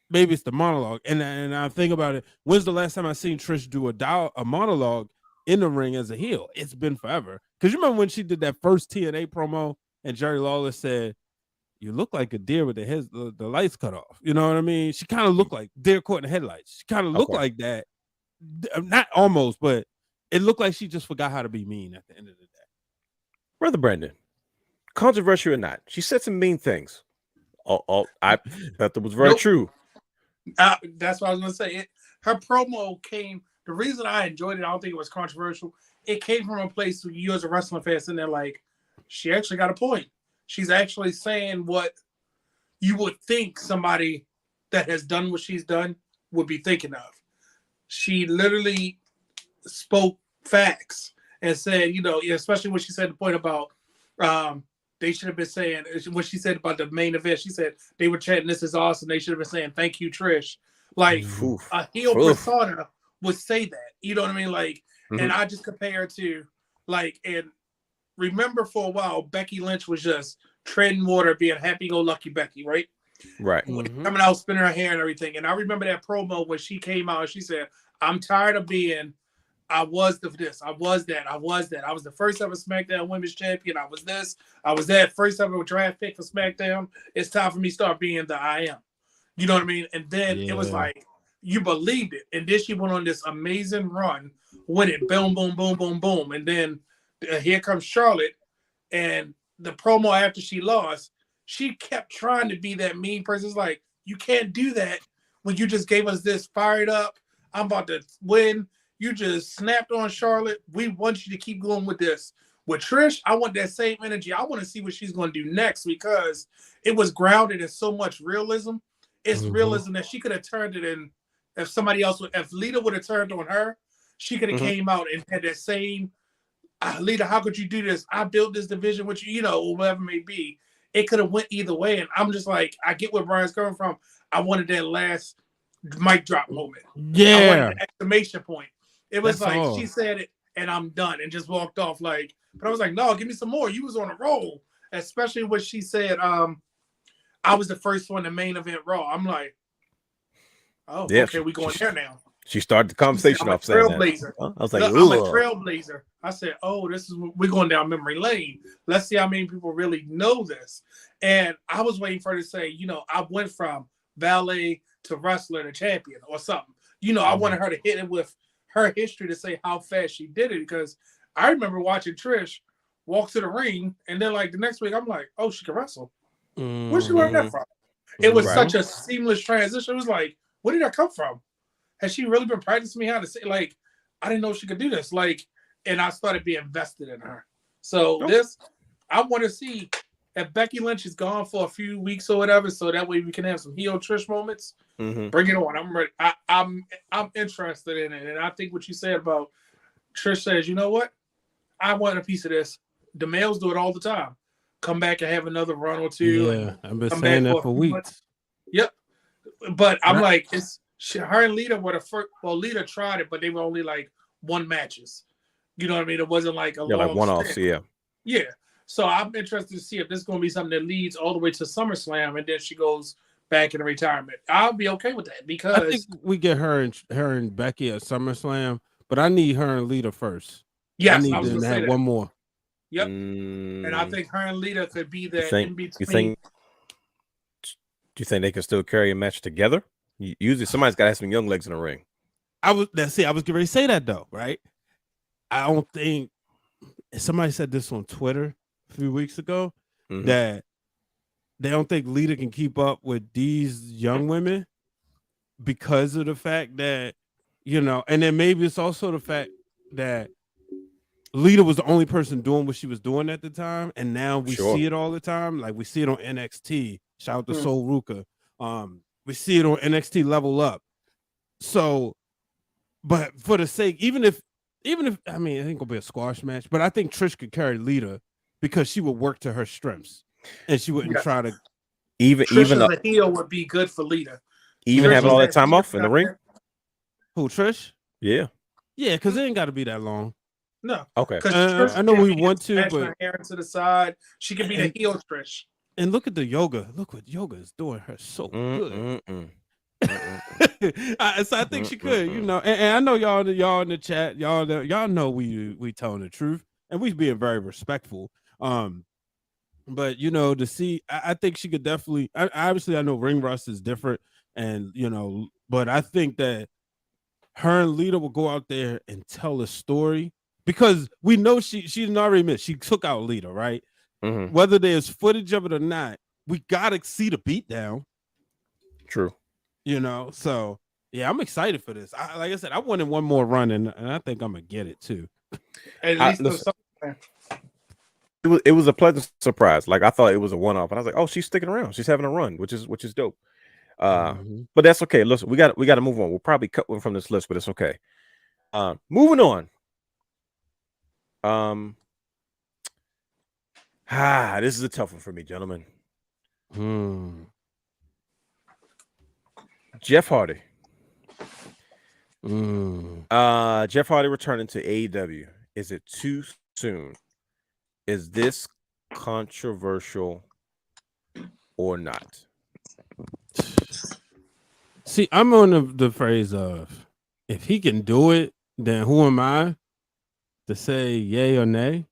Maybe it's the monologue. And I think about it. When's the last time I seen Trish do a monologue in the ring as a heel? It's been forever. Because you remember when she did that first TNA promo and Jerry Lawler said, "You look like a deer with the lights cut off." You know what I mean? She kind of looked like deer caught in the headlights. She kind of looked like that. Not almost, but it looked like she just forgot how to be mean at the end of the day. Brother Brandon, controversial or not, she said some mean things. I thought that was very true. That's what I was going to say. Her promo came, the reason I enjoyed it, I don't think it was controversial. It came from a place where you as a wrestling fan sitting there like, she actually got a point. She's actually saying what you would think somebody that has done what she's done would be thinking of. She literally spoke facts and said, especially when she said the point about they should have been saying, what she said about the main event, she said they were chanting, "This is awesome." They should have been saying, "Thank you, Trish." Like, a heel persona would say that. You know what I mean? Like, and I just compare it to, like, and remember for a while, Becky Lynch was just treading water, being happy-go-lucky Becky, right? Right. Coming out, spinning her hair and everything. And I remember that promo when she came out and she said, "I'm tired of being, I was this, I was that. I was the first ever SmackDown Women's Champion. I was this, I was that. First ever draft pick for SmackDown. It's time for me to start being the I am." You know what I mean? And then it was like, you believed it. And then she went on this amazing run, winning, boom, boom, boom, boom, boom. And then here comes Charlotte. And the promo after she lost, she kept trying to be that mean person. It's like, you can't do that when you just gave us this fired up. I'm about to win. You just snapped on Charlotte. We want you to keep going with this. With Trish, I want that same energy. I want to see what she's going to do next because it was grounded in so much realism. It's realism that she could have turned it in. If somebody else would, if Lita would have turned on her, she could have came out and had that same, Lita, how could you do this? I built this division with you, or whatever it may be. It could have went either way. And I'm just like, I get where Brian's coming from. I wanted that last mic drop moment. Yeah. I wanted the exclamation point. It was That's like, all. she said it and I'm done and just walked off. Like, but I was like, no, give me some more. You was on a roll. Especially when she said, I was the first one to main event Raw. I'm like, oh, Yeah, okay, we going there now. She started the conversation off saying that. I was like, I'm a trailblazer. I said, oh, we're going down memory lane. Let's see how many people really know this. And I was waiting for her to say, I went from valet to wrestler to champion or something. I wanted her to hit it with her history to say how fast she did it, because I remember watching Trish walk to the ring, and then like the next week, I'm like, oh, she can wrestle. Where'd she learn that from? It was such a seamless transition. It was like, where did that come from? Has she really been practicing me how to say, like, I didn't know she could do this. Like, and I started being invested in her. So I want to see if Becky Lynch is gone for a few weeks or whatever, so that way we can have some heel Trish moments. Bring it on. I'm ready. I'm interested in it. And I think what you said about Trish says, you know what? I want a piece of this. The males do it all the time. Come back and have another run or two. Yeah, I've been saying that for weeks. Months. Yep. But I'm like, her and Lita were the first. Well, Lita tried it, but they were only like one matches. You know what I mean? It wasn't like a long like one-offs. Yeah. Yeah. So I'm interested to see if this is going to be something that leads all the way to SummerSlam, and then she goes back into retirement. I'll be okay with that because I think we get her and Becky at SummerSlam, but I need her and Lita first. Yes, I need I was them to gonna say have that. one more. Yep. And I think her and Lita could be that in Do between. you think they can still carry a match together? Usually somebody's got to have some young legs in the ring. I was getting ready to say that though, right? I don't think somebody said this on Twitter a few weeks ago that they don't think Lita can keep up with these young women because of the fact that, and then maybe it's also the fact that Lita was the only person doing what she was doing at the time, and now we see it all the time. Like we see it on NXT. Shout out to Sol Ruka. We see it on NXT Level Up. So, but for the sake, even if I mean, it ain't gonna be a squash match, but I think Trish could carry Lita because she would work to her strengths, and she wouldn't try to. Even a heel would be good for Lita. Even having all that time off in the ring. Who, Trish? Yeah, because it ain't got to be that long. No. Okay. I know we want to, but her hair to the side, she can be the heel Trish. And look at the yoga. Look what yoga is doing her so good. So I think she could, and I know y'all in the chat, y'all know we telling the truth, and we being very respectful. But to see, I think she could definitely. Obviously, I know ring rust is different, and but I think that her and Lita will go out there and tell a story. Because we know she didn't already admit she took out Lita, right? Whether there's footage of it or not, we gotta see the beatdown. True. So yeah, I'm excited for this. Like I said, I wanted one more run, and I think I'm gonna get it too. At least it was a pleasant surprise. Like I thought it was a one-off, and I was like, oh, she's sticking around. She's having a run, which is dope. But that's okay. Listen, we got to move on. We'll probably cut one from this list, but it's okay. Moving on. This is a tough one for me, gentlemen. Jeff Hardy. Jeff Hardy returning to AEW. Is it too soon? Is this controversial or not? See, I'm on the phrase of, if he can do it, then who am I to say yay or nay?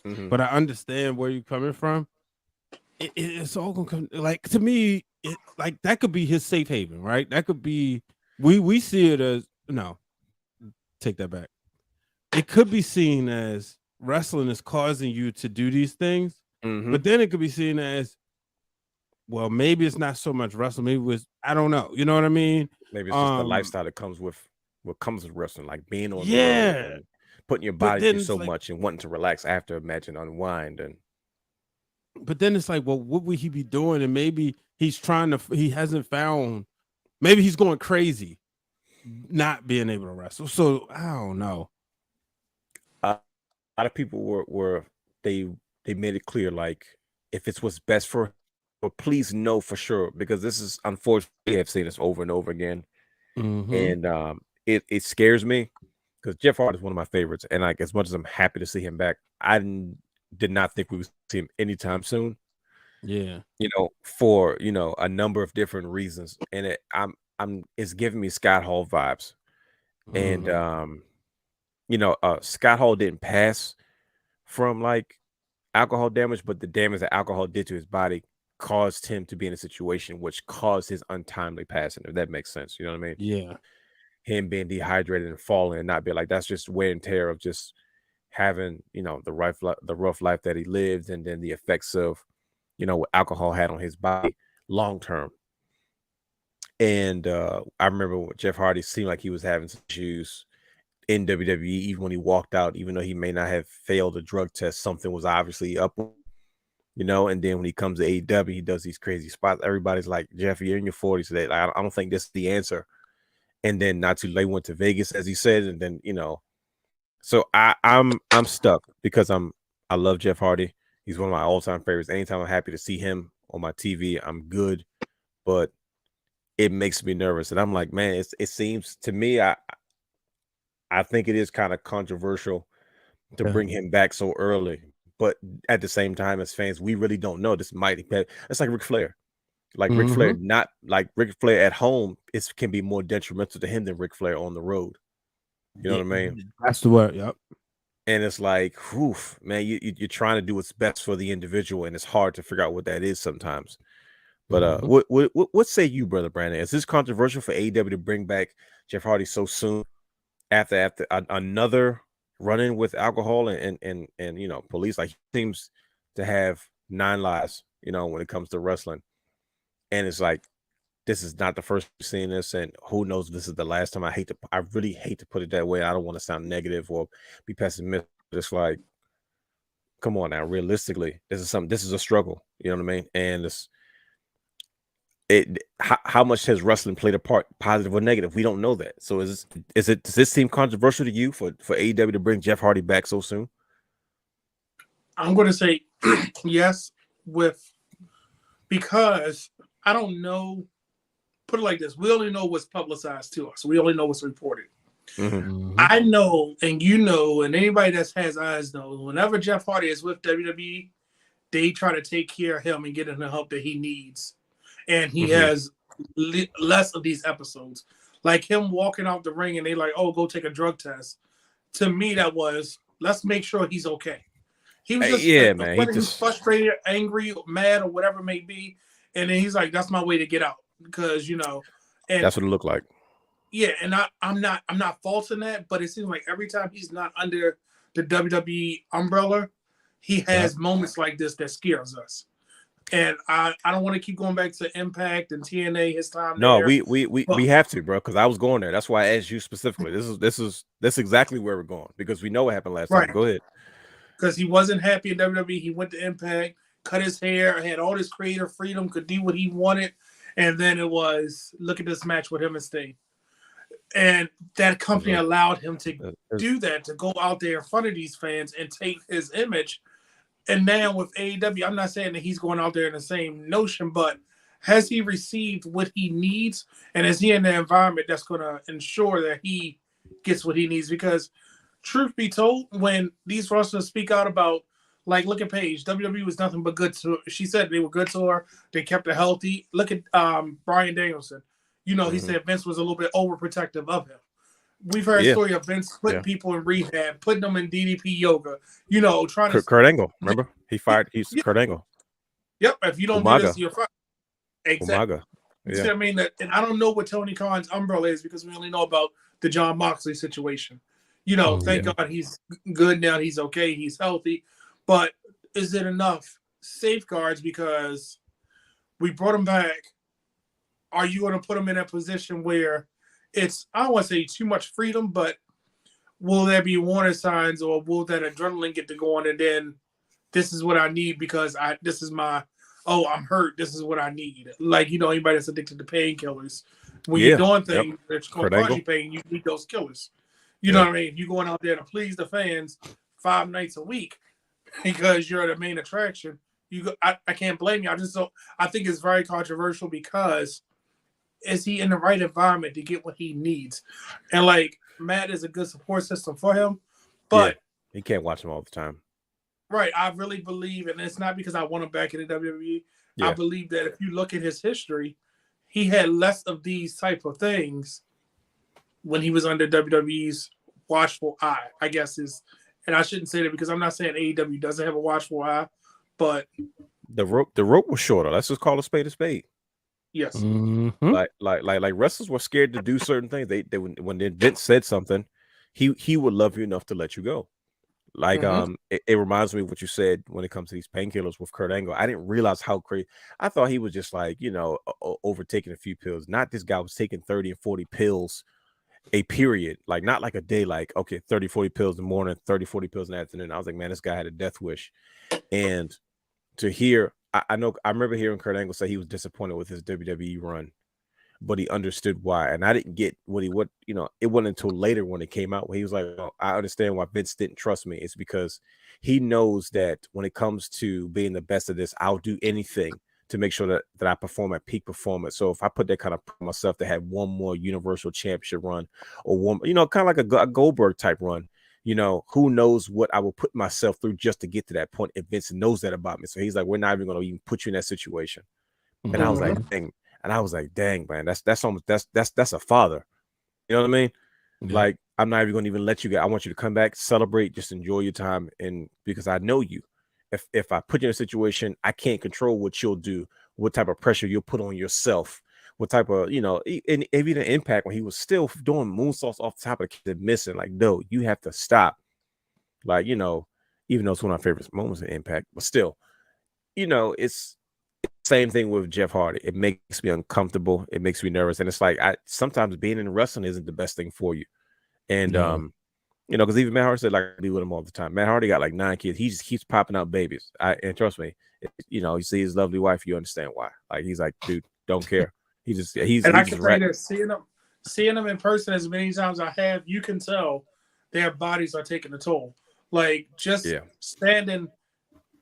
But I understand where you're coming from. It's all gonna come, like, to me, like that could be his safe haven, right? That could be, we see it as, no, take that back. It could be seen as wrestling is causing you to do these things, but then it could be seen as well, maybe it's not so much wrestling. Maybe it was, I don't know. You know what I mean? Maybe it's just the lifestyle that comes with what comes with wrestling, like being on the road Yeah. and putting your But body then through it's so like, much and wanting to relax after a match and unwind. And but then it's like, well, what would he be doing? And maybe he's trying to, he hasn't found, maybe he's going crazy not being able to wrestle. So I don't know. a lot of people were they made it clear, like, if it's what's best for, but please know for sure, because this is unfortunately, I've seen this over and over again. Mhm. And it scares me because Jeff Hardy is one of my favorites, and like, as much as I'm happy to see him back, I did not think we would see him anytime soon. Yeah. For a number of different reasons, and it's giving me Scott Hall vibes. And Mhm. Scott Hall didn't pass from like alcohol damage, but the damage that alcohol did to his body caused him to be in a situation which caused his untimely passing, if that makes sense. You know what I mean? Yeah. Him being dehydrated and falling and not be like, that's just wear and tear of just having, the rough life that he lived, and then the effects of, what alcohol had on his body long term. And I remember when Jeff Hardy seemed like he was having some issues in WWE, even when he walked out, even though he may not have failed a drug test, something was obviously up, and then when he comes to AEW, he does these crazy spots. Everybody's like, Jeff, you're in your 40s today. Like, I don't think this is the answer. And then not too late, went to Vegas, as he said, and then, so I'm stuck because I love Jeff Hardy. He's one of my all-time favorites. Anytime I'm happy to see him on my TV, I'm good. But it makes me nervous. And I'm like, man, it seems to me, I think it is kind of controversial to Yeah. bring him back so early. But at the same time, as fans, we really don't know. This might be, it's like Ric Flair. Like Ric Flair, Mhm. not like Ric Flair at home, it can be more detrimental to him than Ric Flair on the road. You know Yeah, what I mean? that's the word. Yep. And it's like, oof, man, you're trying to do what's best for the individual, and it's hard to figure out what that is sometimes. But Mhm. what say you, brother Brandon? Is this controversial for AEW to bring back Jeff Hardy so soon after another run-in with alcohol and police? Like, he seems to have 9 lives, when it comes to wrestling, and it's like, this is not the first we've seen this, and who knows if this is the last time. I really hate to put it that way. I don't want to sound negative or be pessimistic. It's like, come on now, realistically, this is a struggle. You know what I mean? And how much has wrestling played a part, positive or negative? We don't know that. So does this seem controversial to you for AEW to bring Jeff Hardy back so soon? I'm going to say yes, because I don't know. Put it like this: we only know what's publicized to us. We only know what's reported. Mhm. I know, and you know, and anybody that has eyes knows, whenever Jeff Hardy is with WWE, they try to take care of him and get him the help that he needs. And he has less of these episodes. Like him walking out the ring and they like, oh, go take a drug test. To me, that was, let's make sure he's okay. He was just, Yeah, man. whether he's frustrated, angry, mad, or whatever it may be. And then he's like, that's my way to get out. Because, and that's what it looked like. yeah, and I'm not faulting that, but it seems like every time he's not under the WWE umbrella, he has moments like this that scares us. And I don't want to keep going back to Impact and TNA his time No, there. we have to, bro, because I was going there. That's why I asked you specifically. This is exactly where we're going, because we know what happened last time. Go ahead. Because he wasn't happy in WWE. He went to Impact, cut his hair, had all this creative freedom, could do what he wanted. And then it was, look at this match with him and Sting. And that company allowed him to do that, to go out there in front of these fans and take his image. And now with AEW, I'm not saying that he's going out there in the same notion, but has he received what he needs? And is he in the environment that's going to ensure that he gets what he needs? Because truth be told, when these wrestlers speak out about, like, look at Paige, WWE was nothing but good to her. She said they were good to her. They kept her healthy. Look at Bryan Danielson. He said Vince was a little bit overprotective of him. We've heard a story of Vince putting people in rehab, putting them in DDP yoga, trying to... Kurt Angle, remember? He's Kurt Angle. Yep, if you don't do this, you're fired. Exactly. Umaga. You see what I mean? And I don't know what Tony Khan's umbrella is, because we only know about the Jon Moxley situation. Thank God he's good now. He's okay. He's healthy. But is it enough safeguards? Because We brought him back. Are you going to put him in a position where it's, I don't want to say too much freedom, but will there be warning signs, or will that adrenaline get to going, and then this is what I need because this is my, oh, I'm hurt. This is what I need. Like, anybody that's addicted to painkillers, when you're doing things that's going to cause you pain, you need those killers. You know what I mean? You're going out there to please the fans 5 nights a week because you're the main attraction. I can't blame you. I think it's very controversial because is he in the right environment to get what he needs? And like Matt is a good support system for him, but he can't watch him all the time. Right. I really believe, and it's not because I want him back in the WWE. I believe that if you look at his history, he had less of these type of things when he was under WWE's watchful eye, I guess is, and I shouldn't say that because I'm not saying AEW doesn't have a watchful eye, but the rope was shorter. Let's just call a spade a spade. Yes. Mm-hmm. Like wrestlers were scared to do certain things. They when Vince said something, he would love you enough to let you go. Like it reminds me of what you said when it comes to these painkillers with Kurt Angle. I didn't realize how crazy. I thought he was just like, overtaking a few pills. Not this guy was taking 30 and 40 pills a period, like not like a day, like okay, 30, 40 pills in the morning, 30, 40 pills in the afternoon. I was like, man, this guy had a death wish. And to hear, I remember hearing Kurt Angle say he was disappointed with his WWE run, but he understood why. And I didn't get it wasn't until later when it came out where he was like, oh, I understand why Vince didn't trust me. It's because he knows that when it comes to being the best of this, I'll do anything to make sure that I perform at peak performance. So if I put that kind of myself to have one more Universal Championship run, or one, kind of like a Goldberg type run, who knows what I will put myself through just to get to that point. If Vince knows that about me, so he's like, we're not even going to even put you in that situation. And I was like, dang. And I was like, dang, man, that's almost that's a father. You know what I mean? Yeah. Like, I'm not even going to even let you get. I want you to come back, celebrate, just enjoy your time, and because I know you. If I put you in a situation, I can't control what you'll do, what type of pressure you'll put on yourself, what type of, and even the Impact when he was still doing moonsaults off the top of the kid missing, like, no, you have to stop. Like, even though it's one of my favorite moments in Impact, but still, it's the same thing with Jeff Hardy. It makes me uncomfortable. It makes me nervous. And it's like, sometimes being in wrestling isn't the best thing for you. And, because even Matt Hardy said, like, I be with him all the time. Matt Hardy got like 9 kids. He just keeps popping out babies. And trust me, you see his lovely wife, you understand why. Like, he's like, dude, don't care. He's and I can say that seeing them in person as many times I have, you can tell their bodies are taking a toll. Like, just standing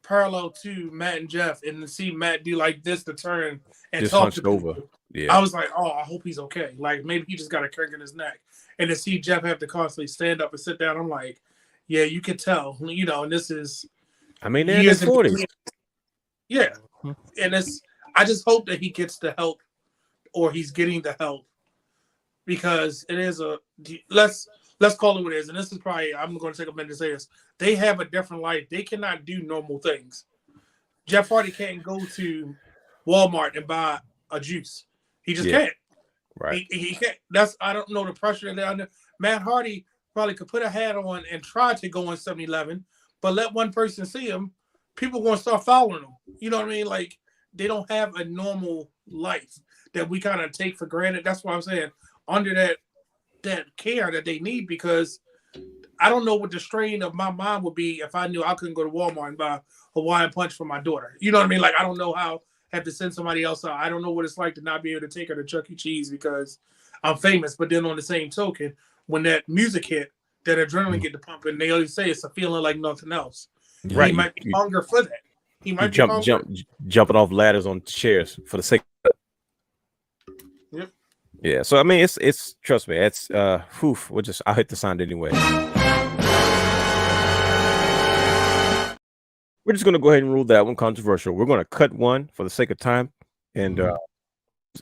parallel to Matt and Jeff, and to see Matt do like this to turn and just talk to people, over. Yeah, I was like, oh, I hope he's okay. Like, maybe he just got a crank in his neck. And to see Jeff have to constantly stand up and sit down, I'm like, yeah, you can tell, and this is, I mean, they're in their 40s. Yeah. And I just hope that he gets the help, or he's getting the help, because it is let's call it what it is. And this is probably, I'm going to take a minute to say this. They have a different life. They cannot do normal things. Jeff Hardy can't go to Walmart and buy a juice. He just can't. Right. He can't. I don't know the pressure they're under. Matt Hardy probably could put a hat on and try to go in 7-Eleven, but let one person see him, people going to start following him. You know what I mean? Like, they don't have a normal life that we kind of take for granted. That's why I'm saying under that care that they need, because I don't know what the strain of my mind would be if I knew I couldn't go to Walmart and buy Hawaiian Punch for my daughter. You know what I mean? Like, I don't know how have to send somebody else out. I don't know what it's like to not be able to take her to Chuck E. Cheese because I'm famous. But then on the same token, when that music hit, that adrenaline get to pumping, they always say it's a feeling like nothing else. Right. He might be hungry for that. He might be jumping off ladders on chairs for the sake of it. Yep. Yeah. So I mean, it's trust me, it's I'll hit the sound anyway. We're just gonna go ahead and rule that one controversial. We're gonna cut one for the sake of time, and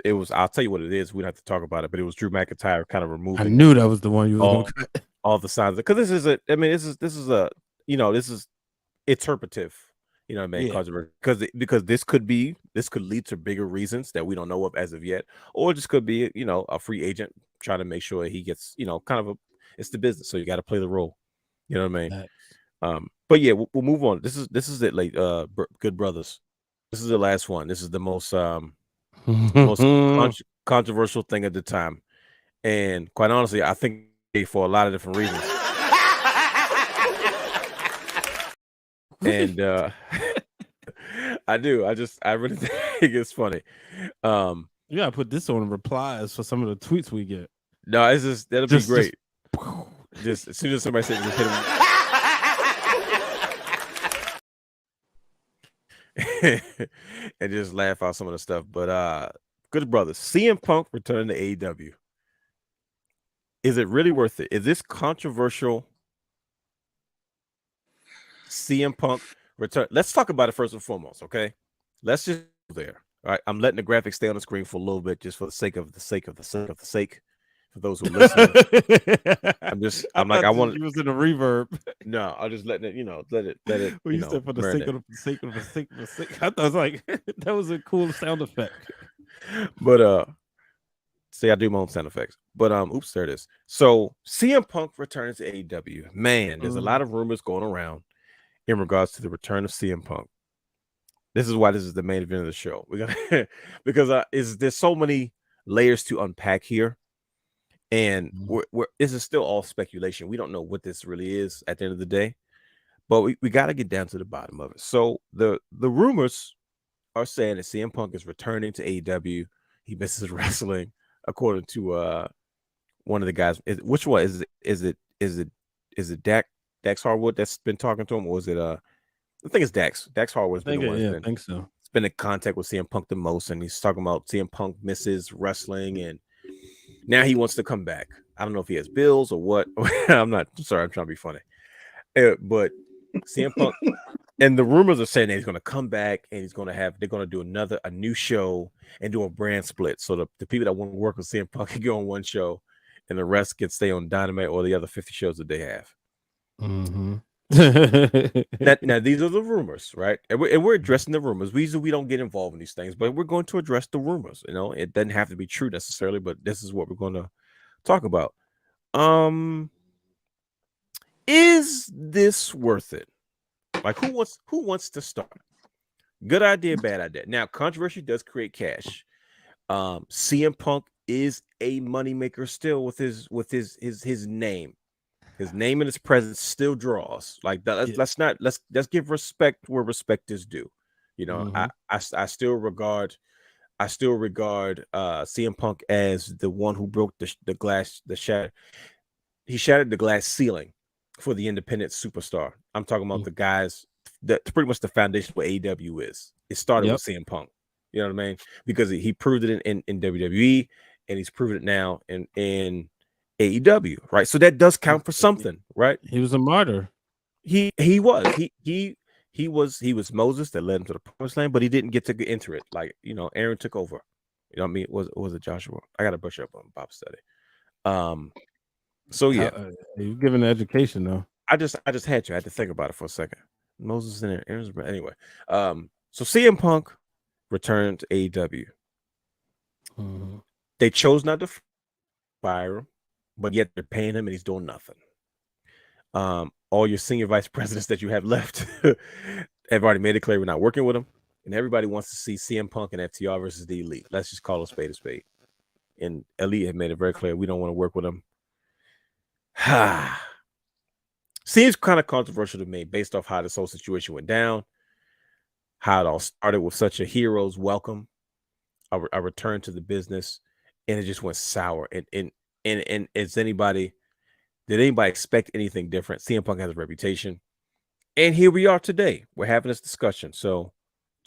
it was. I'll tell you what it is. We don't have to talk about it, but it was Drew McIntyre kind of removing. I knew that was the one you were going to cut. All the signs, because this is interpretive. You know what I mean? Yeah. Because this could lead to bigger reasons that we don't know of as of yet, or it just could be a free agent trying to make sure he gets kind of it's the business, so you got to play the role. You know what I mean? But yeah, we'll move on. This is it, like Good Brothers. This is the last one. This is the most controversial thing at the time, and quite honestly, I think for a lot of different reasons. And I do. I really think it's funny. You gotta put this on replies for some of the tweets we get. No, it's just that'll be great. Just as soon as somebody says, just hit him and just laugh out some of the stuff. But good brothers, CM Punk returning to AEW. Is it really worth it? Is this controversial? CM Punk return. Let's talk about it first and foremost, okay? Let's just go there. All right, I'm letting the graphics stay on the screen for a little bit, just for the sake of the sake. For those who listen, I'm like, I want to use in a reverb. No, I'll just let it, let it. Well, you said for the sake of the sake. I thought it was like that was a cool sound effect. But see, I do my own sound effects. But oops, there it is. So CM Punk returns to AEW. Man, there's a lot of rumors going around in regards to the return of CM Punk. This is why this is the main event of the show. We're gonna because there's so many layers to unpack here. And this is still all speculation. We don't know what this really is at the end of the day, but we got to get down to the bottom of it. So the rumors are saying that CM Punk is returning to AEW. He misses wrestling, according to one of the guys. Which one is it? Dax Harwood that's been talking to him, or is it I think it's Dax. Dax Harwood's been the one. I think so. It's been in contact with CM Punk the most, and he's talking about CM Punk misses wrestling and. Now he wants to come back. I don't know if he has bills or what. I'm not sorry. I'm trying to be funny. But CM Punk and the rumors are saying that he's going to come back and they're going to do a new show and do a brand split. So the people that want to work with CM Punk can go on one show and the rest can stay on Dynamite or the other 50 shows that they have. Mm-hmm. Now these are the rumors, right? And we're addressing the rumors. We don't get involved in these things, but we're going to address the rumors. It doesn't have to be true necessarily, but this is what we're going to talk about. Is this worth it? Like who wants to start? Good idea, bad idea. Now, controversy does create cash. CM Punk is a moneymaker still with his name. His name and his presence still draws. Like that. Let's give respect where respect is due. I still regard CM Punk as the one who broke the shatter. He shattered the glass ceiling for the independent superstar. I'm talking about the guys that pretty much the foundation of what AEW is. It started with CM Punk. You know what I mean? Because he proved it in WWE and he's proven it now in AEW, right? So that does count for something, right? He was a martyr. He was Moses that led him to the promised land, but he didn't get to enter it. Like Aaron took over. You know what I mean? Was it Joshua? I got to brush up on Bob study. So yeah, you're giving the education though. I just had to think about it for a second. Moses and Aaron's anyway. So CM Punk returned to AEW. Mm-hmm. They chose not to fire him, but yet they're paying him and he's doing nothing. All your senior vice presidents that you have left have already made it clear we're not working with him, and everybody wants to see CM Punk and FTR versus the Elite. Let's just call a spade a spade. And Elite have made it very clear we don't want to work with him. Seems kind of controversial to me based off how this whole situation went down, how it all started with such a hero's welcome, a return to the business, and it just went sour. And did anybody expect anything different? CM Punk has a reputation, and here we are today. We're having this discussion. So,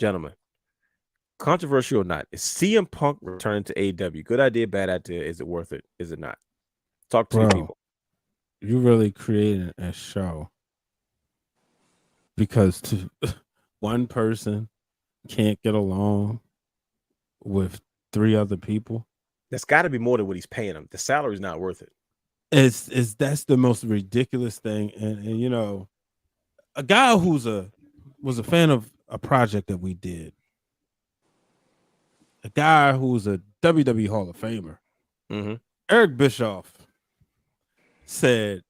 gentlemen, controversial or not, is CM Punk returning to AEW? Good idea, bad idea? Is it worth it? Is it not? Talk to people. You really created a show because one person can't get along with 3 other people. That's got to be more than what he's paying him. The salary's not worth it. That's the most ridiculous thing. And a guy who's was a fan of a project that we did, a guy who's a WWE Hall of Famer, Eric Bischoff, said,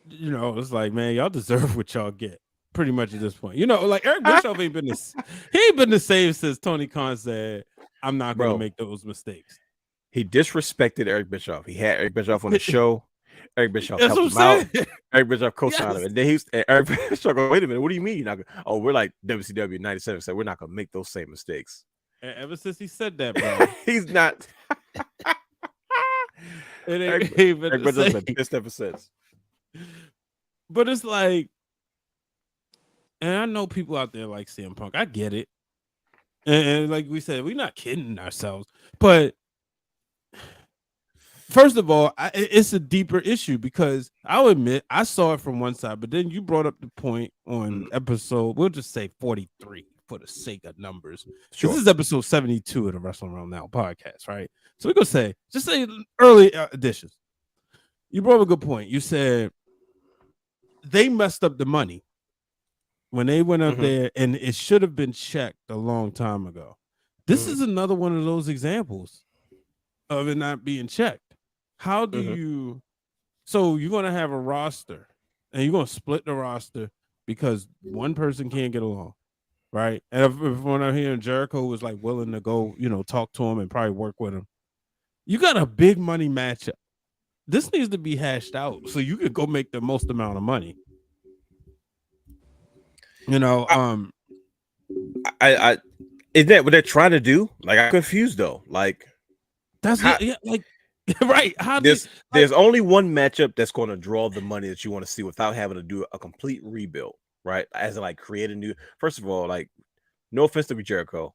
it's like, man, y'all deserve what y'all get. pretty much at this point. You know, like Eric Bischoff ain't been the same since Tony Khan said, "I'm not going to make those mistakes." He disrespected Eric Bischoff. He had Eric Bischoff on the show. Eric Bischoff helped him out. Eric Bischoff co-signed him. And then Eric Bischoff goes, "Wait a minute, what do you mean you're not gonna?" Oh, we're like WCW 97, so we're not gonna make those same mistakes. And ever since he said that, bro, he's not. Eric Bischoff's been pissed ever since. But it's like, and I know people out there like CM Punk. I get it, and like we said, we're not kidding ourselves. But first of all, it's a deeper issue because I'll admit I saw it from one side, but then you brought up the point on episode, we'll just say 43 for the sake of numbers. Sure. This is episode 72 of the Wrestling Wrealm Now podcast, right? So we're going to say early editions. You brought up a good point. You said they messed up the money when they went up there, and it should have been checked a long time ago. This is another one of those examples of it not being checked. How do you? So you're going to have a roster, and you're going to split the roster because one person can't get along, right? And if when I'm hearing Jericho was like willing to go, talk to him and probably work with him, you got a big money matchup. This needs to be hashed out so you could go make the most amount of money. I is that what they're trying to do? Like, I'm confused though. Like, that's right. There's only one matchup that's going to draw the money that you want to see without having to do a complete rebuild, right? As in, like, create a new. First of all, like, no offense to Jericho,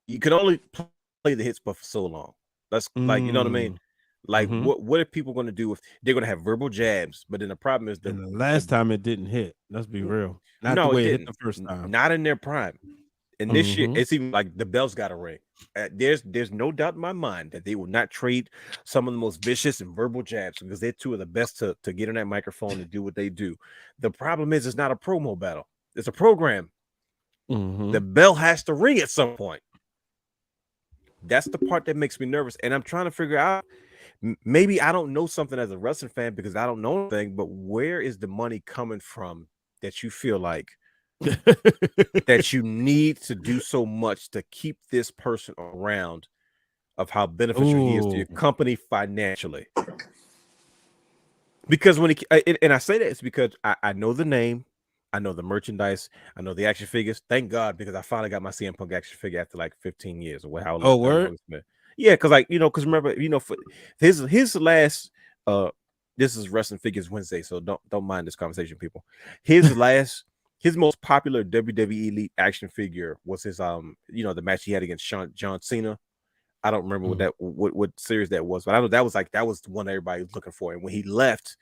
you can only play the hits but for so long. That's like, you know what I mean? Like, what are people going to do if they're going to have verbal jabs? But then the problem is that the last time it didn't hit. Let's be real. Not the way it hit the first time. Not in their prime. And this year, it's even like the bell's got a ring. There's no doubt in my mind that they will not trade some of the most vicious and verbal jabs because they're two of the best to get on that microphone and do what they do. The problem is it's not a promo battle. It's a program. The bell has to ring at some point. That's the part that makes me nervous. And I'm trying to figure out, maybe I don't know something as a wrestling fan because I don't know anything, but where is the money coming from that you feel like that you need to do so much to keep this person around, of how beneficial he is to your company financially? Because when and I say that it's because I know the name, I know the merchandise, I know the action figures. Thank God, because I finally got my CM Punk action figure after like 15 years or how long. Oh, word? Yeah, because because remember, for his last this is Wrestling Figures Wednesday, so don't mind this conversation, people. His most popular WWE Elite action figure was his the match he had against John Cena. I don't remember what series that was, but I know that was the one everybody was looking for. And when he left,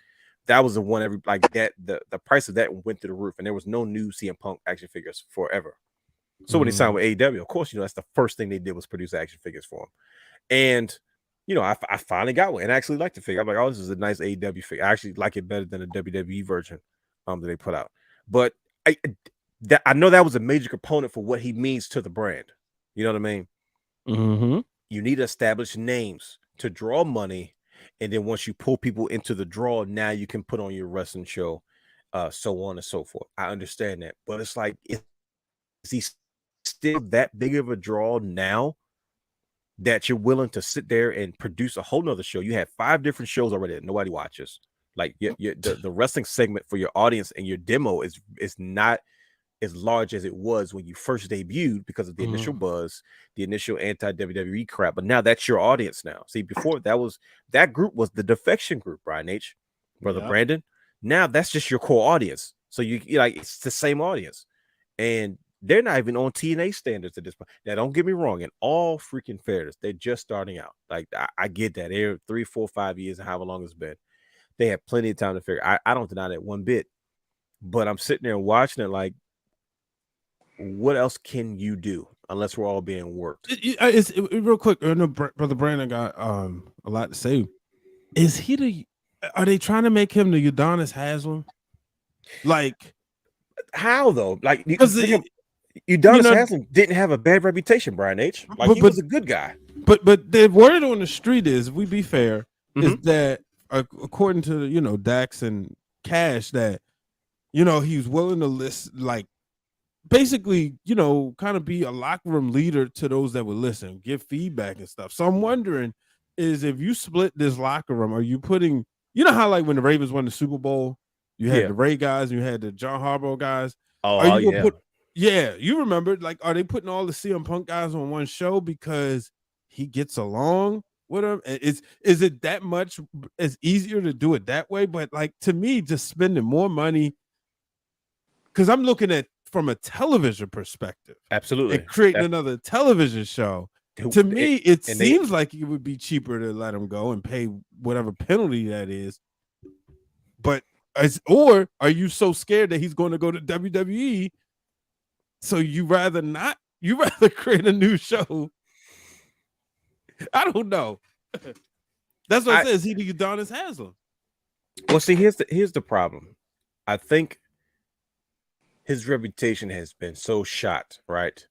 that was the one the price of that went through the roof, and there was no new CM Punk action figures forever. So when he signed with AEW, of course, that's the first thing they did was produce action figures for him. And I finally got one and I actually liked the figure. I'm like, oh, this is a nice AEW figure. I actually like it better than the WWE version that they put out. But I know that was a major component for what he means to the brand. You know what I mean? You need to establish names to draw money, and then once you pull people into the draw, now you can put on your wrestling show, so on and so forth. I understand that, but it's like, is he still that big of a draw now that you're willing to sit there and produce a whole nother show? You have 5 different shows already that nobody watches. Like the wrestling segment for your audience and your demo is not as large as it was when you first debuted because of the initial buzz, the initial anti-WWE crap. But now that's your audience now. See, before that group was the defection group, Brian H., Brother Brandon. Now that's just your core audience. So you like, it's the same audience. And they're not even on TNA standards at this point. Now, don't get me wrong. In all freaking fairness, they're just starting out. Like, I get that. They're 3, 4, 5 years and however long it's been. They have plenty of time to figure. I don't deny that one bit. But I'm sitting there watching it like, what else can you do unless we're all being worked? It's real quick. I know Brother Brandon got a lot to say. Is he are they trying to make him the Udonis Haslem? Like, how though? Like, because Udonis Haslem didn't have a bad reputation, Brian H. Like, he was a good guy. But the word on the street is, if we be fair, is that according to Dax and Cash, that he was willing to list, like, basically, kind of be a locker room leader to those that would listen, give feedback and stuff. So I'm wondering, is if you split this locker room, are you putting, how like when the Ravens won the Super Bowl, you had the Ray guys, and you had the John Harbaugh guys. Are you gonna put? Yeah, you remember? Like, are they putting all the CM Punk guys on one show because he gets along with them? Is it that much? It's easier to do it that way, but like to me, just spending more money. Because I'm looking at from a television perspective, absolutely, and creating another television show. To me, it seems like it would be cheaper to let him go and pay whatever penalty that is. But or are you so scared that he's going to go to WWE? So you rather not? You rather create a new show? I don't know. That's what it says. He did Udonis Haslam. Well, see, here's the problem. I think his reputation has been so shot, right?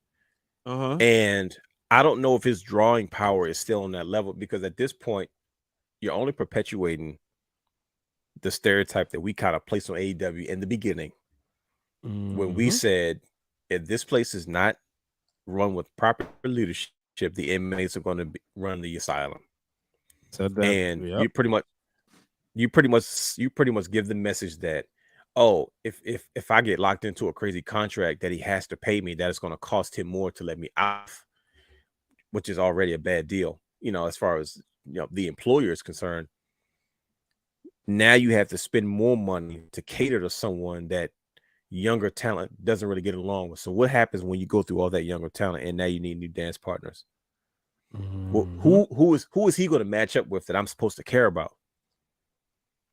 And I don't know if his drawing power is still on that level, because at this point, you're only perpetuating the stereotype that we kind of placed on AEW in the beginning, when we said, if this place is not run with proper leadership, the inmates are going to run the asylum. And you pretty much give the message that, oh, if I get locked into a crazy contract that he has to pay me, that it's going to cost him more to let me out, which is already a bad deal, as far as the employer is concerned. Now you have to spend more money to cater to someone that younger talent doesn't really get along with. So what happens when you go through all that younger talent and now you need new dance partners? Well, who is he going to match up with that I'm supposed to care about?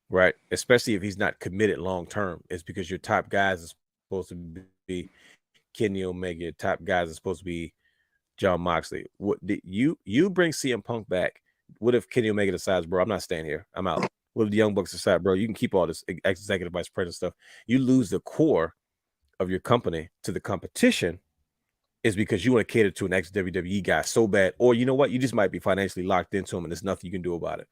Right, especially if he's not committed long term. It's because your top guys are supposed to be Kenny Omega. Your top guys are supposed to be John Moxley. What did you bring CM Punk back? What if Kenny Omega decides, bro, I'm not staying here, I'm out? What if the Young Bucks decide, bro, you can keep all this executive vice president stuff? You lose the core of your company to the competition, is because you want to cater to an ex-WWE guy so bad, or you know what, you just might be financially locked into him and there's nothing you can do about it.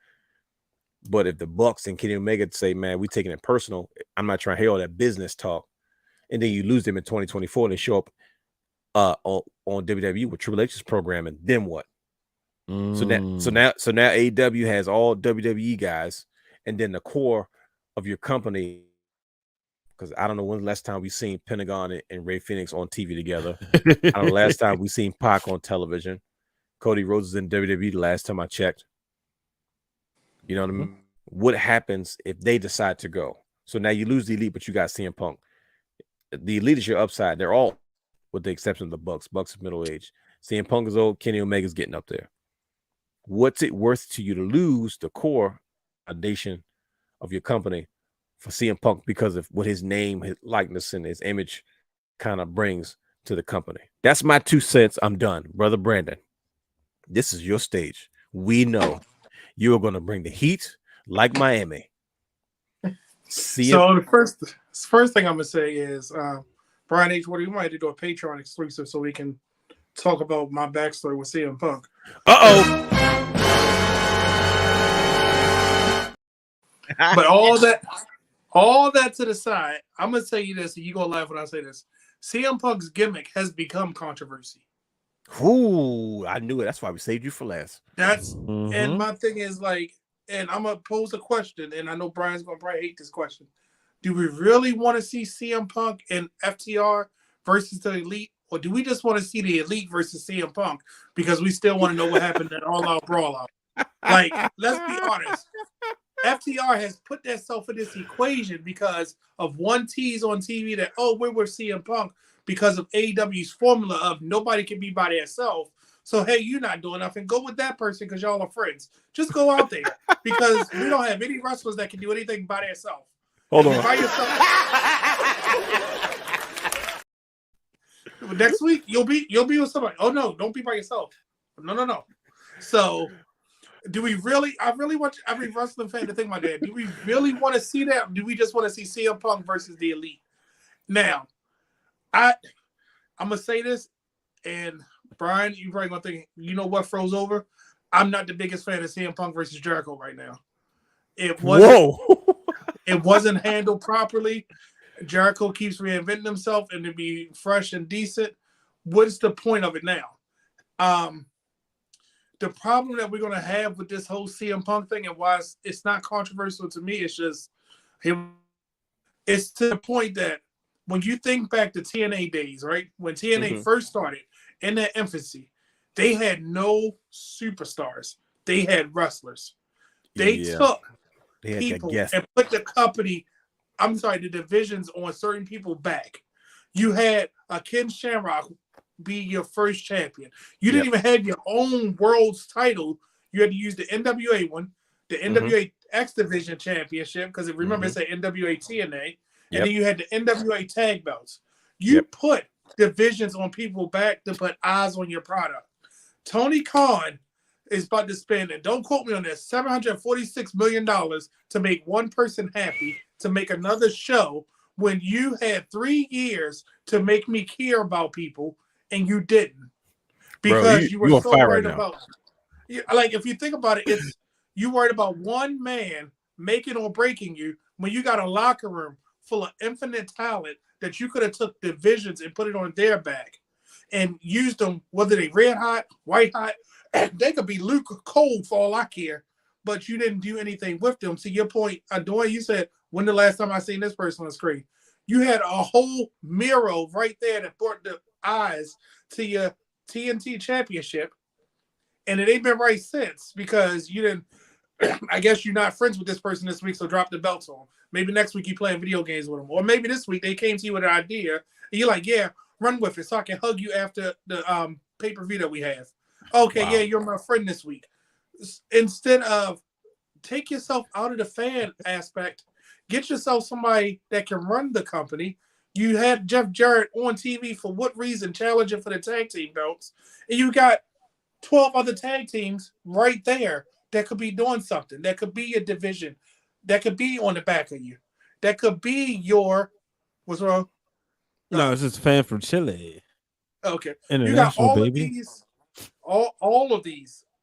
But if the Bucks and Kenny Omega say, man, we're taking it personal, I'm not trying to hear all that business talk, and then you lose them in 2024 and they show up on WWE with Triple H's programming, then what? So now AEW has all WWE guys, and then the core of your company, because I don't know when the last time we seen Pentagon and Ray Phoenix on TV together. I don't know the last time we seen Pac on television. Cody Rhodes is in WWE the last time I checked. You know what I mean? What happens if they decide to go? So now you lose the Elite, but you got CM Punk. The Elite is your upside. They're all, with the exception of the Bucks. Bucks is middle age. CM Punk is old. Kenny Omega's getting up there. What's it worth to you to lose the core foundation of your company for CM Punk because of what his name, his likeness, and his image kind of brings to the company? That's my 2 cents. I'm done. Brother Brandon, this is your stage. We know you are going to bring the heat like Miami. So the first thing I'm going to say is, Brian H. What, you might have to do a Patreon exclusive so we can talk about my backstory with CM Punk. But all that to the side, I'm gonna tell you this, and you gonna laugh when I say this. CM Punk's gimmick has become controversy. Ooh, I knew it. That's why we saved you for last. And my thing is like, and I'm gonna pose a question, and I know Brian's gonna probably hate this question. Do we really want to see CM Punk and FTR versus the Elite, or do we just want to see the Elite versus CM Punk because we still want to know what happened at All Out Brawl Out? Like, let's be honest. FTR has put themselves in this equation because of one tease on TV that, oh, we're with CM Punk because of AEW's formula of nobody can be by themselves. So, hey, you're not doing nothing. Go with that person because y'all are friends. Just go out there because we don't have any wrestlers that can do anything by themselves. Hold on. By yourself. Next week, you'll be with somebody. Oh, no, don't be by yourself. No. So, do we really? I really want every wrestling fan to think about that. Do we really want to see that? Or do we just want to see CM Punk versus the Elite? Now, I'm gonna say this, and Brian, you probably gonna think, you know what froze over? I'm not the biggest fan of CM Punk versus Jericho right now. It wasn't handled properly. Jericho keeps reinventing himself and to be fresh and decent. What's the point of it now? The problem that we're going to have with this whole CM Punk thing and why it's not controversial to me, it's just him. It's to the point that when you think back to TNA days, right? When TNA first started in their infancy, they had no superstars. They had wrestlers. They took people and put the company, the divisions on certain people back. You had a Ken Shamrock be your first champion. You didn't even have your own world's title. You had to use the NWA one, the NWA X Division Championship, because remember it's a NWA TNA, and then you had the NWA tag belts. You put divisions on people back to put eyes on your product. Tony Khan is about to spend, and don't quote me on this, $746 million to make one person happy, to make another show when you had 3 years to make me care about people and you didn't. Because Bro, you were so worried about, like, if you think about it, it's you worried about one man making or breaking you when you got a locker room full of infinite talent that you could have took divisions and put it on their back and used them, whether they red hot, white hot, they could be Luke Cold for all I care, but you didn't do anything with them. To your point, Dwayne, you said, when the last time I seen this person on the screen? You had a whole mirror right there that brought the eyes to your TNT championship, and it ain't been right since because you didn't. I guess you're not friends with this person this week, so drop the belts on. Maybe next week you playing video games with them, or maybe this week they came to you with an idea, and you're like, "Yeah, run with it, so I can hug you after the pay-per-view that we have." Okay, yeah, you're my friend this week. Instead of take yourself out of the fan aspect, get yourself somebody that can run the company. You had Jeff Jarrett on TV for what reason, challenging for the tag team belts, and you got 12 other tag teams right there that could be doing something. That could be a division. That could be on the back of you. That could be your. What's wrong? No, it's just a fan from Chile. Okay, International, you got all baby. of these,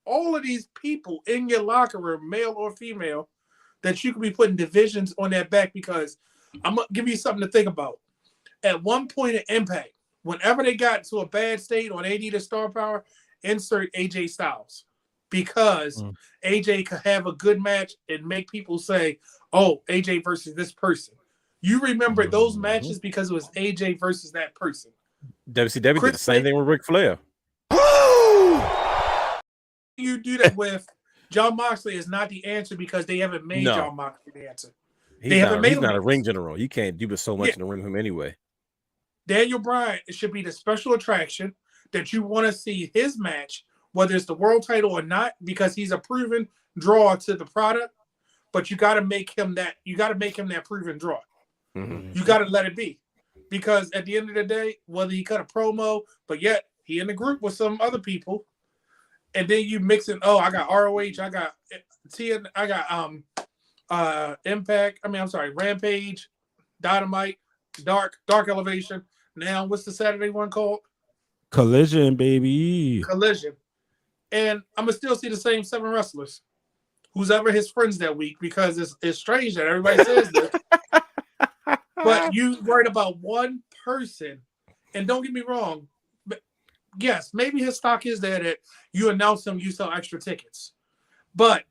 all of these people in your locker room, male or female, that you could be putting divisions on their back. Because I'm gonna give you something to think about. At one point in Impact, whenever they got to a bad state or they needed star power, insert AJ Styles. Because AJ could have a good match and make people say, oh, AJ versus this person. You remember those matches because it was AJ versus that person. WCW did the same thing with Ric Flair. You do that with John Moxley is not the answer because they haven't made John Moxley the answer. He's not a ring general. You can't do so much in the ring with him anyway. Daniel Bryan should be the special attraction that you want to see his match, whether it's the world title or not, because he's a proven draw to the product. But you got to make him that. You got to make him that proven draw. You got to let it be, because at the end of the day, whether he cut a promo, but yet he in the group with some other people, and then you mix it. Oh, I got ROH, I got TN, I got Impact. Rampage, Dynamite, Dark Elevation. Now, what's the Saturday one called? Collision, baby. Collision. And I'm gonna still see the same 7 wrestlers. Who's ever his friends that week, because it's strange that everybody says this. But you worried about one person, and don't get me wrong. But yes, maybe his stock is there that you announce him, you sell extra tickets. But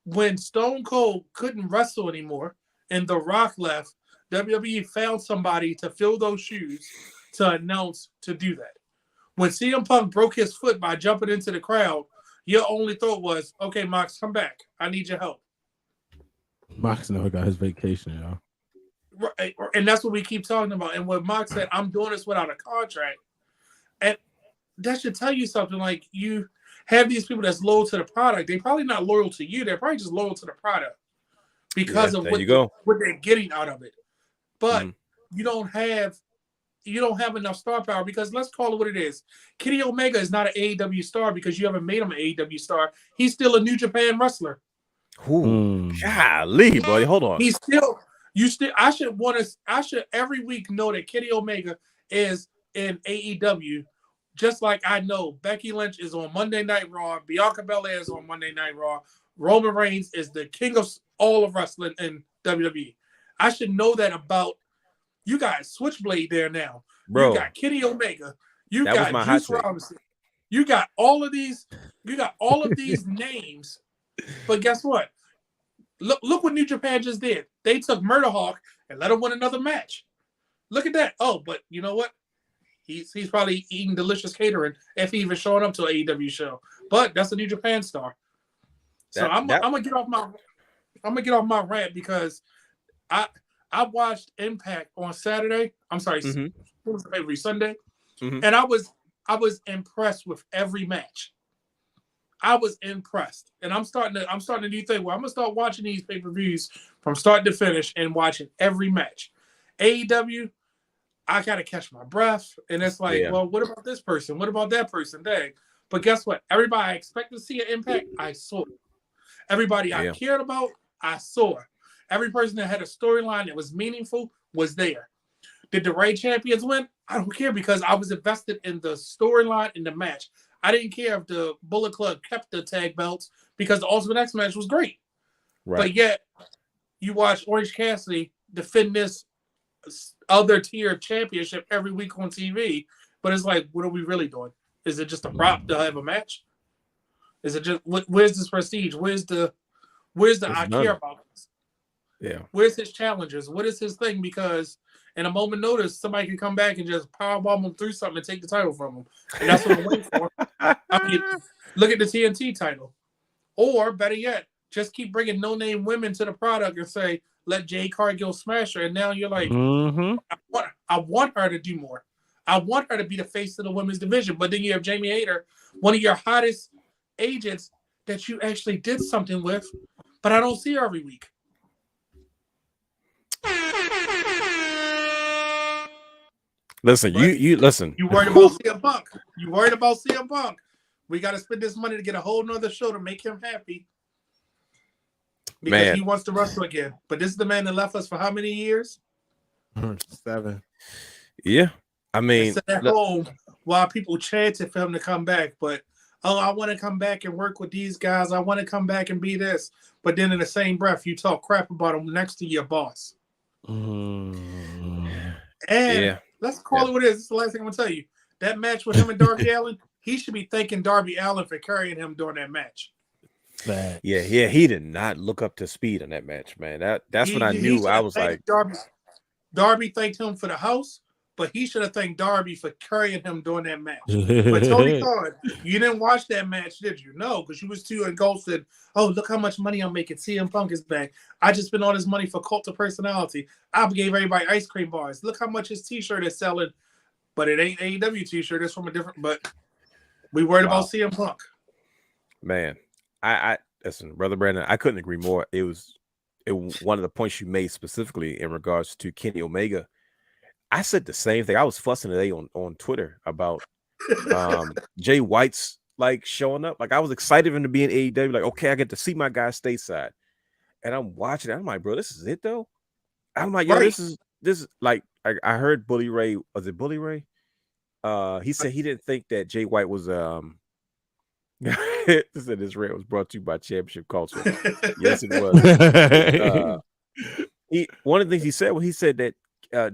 when Stone Cold couldn't wrestle anymore and The Rock left, WWE found somebody to fill those shoes to announce to do that. When CM Punk broke his foot by jumping into the crowd, your only thought was, okay, Mox, come back. I need your help. Mox never got his vacation, y'all. Right. And that's what we keep talking about. And when Mox said, I'm doing this without a contract, and that should tell you something. Like, you have these people that's loyal to the product. They're probably not loyal to you. They're probably just loyal to the product because of what they're getting out of it. But you don't have enough star power, because let's call it what it is. Kenny Omega is not an AEW star because you haven't made him an AEW star. He's still a New Japan wrestler. Golly, buddy, hold on. I should every week know that Kenny Omega is in AEW, just like I know Becky Lynch is on Monday Night Raw, Bianca Belair is on Monday Night Raw, Roman Reigns is the king of all of wrestling in WWE. I should know that about You got Switchblade there now. Bro, you got Kenny Omega. You that was got my hot Juice take. Robinson. You got all of these. You got all of these names. But guess what? Look what New Japan just did. They took Murder Hawk and let him win another match. Look at that. Oh, but you know what? He's probably eating delicious catering if he even showing up to an AEW show. But that's a New Japan star. So I'm gonna get off my rant because I watched Impact on Saturday. I'm sorry, what was the pay-per-view? Sunday, and I was impressed with every match. I was impressed, and I'm starting to do thing where I'm gonna start watching these pay-per-views from start to finish and watching every match. AEW, I gotta catch my breath, and it's like, well, what about this person? What about that person? Dang. But guess what? Everybody I expected to see an impact, I saw. Everybody I cared about, I saw. Every person that had a storyline that was meaningful was there. Did the Ray champions win? I don't care because I was invested in the storyline in the match. I didn't care if the Bullet Club kept the tag belts because the Ultimate X match was great. Right. But yet, you watch Orange Cassidy defend this other tier championship every week on TV, but it's like, what are we really doing? Is it just a prop to have a match? Is it just where's this prestige? Where's the I care about this? Yeah. Where's his challenges? What is his thing? Because in a moment notice, somebody can come back and just powerbomb him through something and take the title from him. And that's what I'm waiting for. I mean, look at the TNT title. Or better yet, just keep bringing no-name women to the product and say, let Jade Cargill smash her. And now you're like, I want her to do more. I want her to be the face of the women's division. But then you have Jamie Hayter, one of your hottest agents that you actually did something with, but I don't see her every week. Listen, you listen. You worried about CM Punk. You worried about CM Punk. We got to spend this money to get a whole nother show to make him happy. Because he wants to wrestle again. But this is the man that left us for how many years? 7. Yeah. I mean, sit at home while people chanted for him to come back. But, I want to come back and work with these guys. I want to come back and be this. But then in the same breath, you talk crap about him next to your boss. And let's call it what it is. This is the last thing I'm going to tell you. That match with him and Darby Allin, he should be thanking Darby Allin for carrying him during that match. Yeah, he did not look up to speed on that match, man. That's when I knew. I was like, Darby thanked him for the house, but he should have thanked Darby for carrying him during that match. But Tony Khan, you didn't watch that match, did you? No, because you was too engulfed in, oh, look how much money I'm making. CM Punk is back. I just spent all this money for Cult of Personality. I gave everybody ice cream bars. Look how much his T-shirt is selling. But it ain't AEW T-shirt. It's from a different. But we worried about CM Punk. Man, I listen, Brother Brandon. I couldn't agree more. It was one of the points you made specifically in regards to Kenny Omega. I said the same thing. I was fussing today on Twitter about Jay White's like showing up. Like I was excited for him to be in AEW. Like, okay, I get to see my guy stateside, and I'm watching it. I'm like, bro, this is it though. I'm like, yo, this is like I heard Bully Ray. Was it Bully Ray? He said he didn't think that Jay White was this rant was brought to you by Championship Culture. Yes, it was. One of the things he said that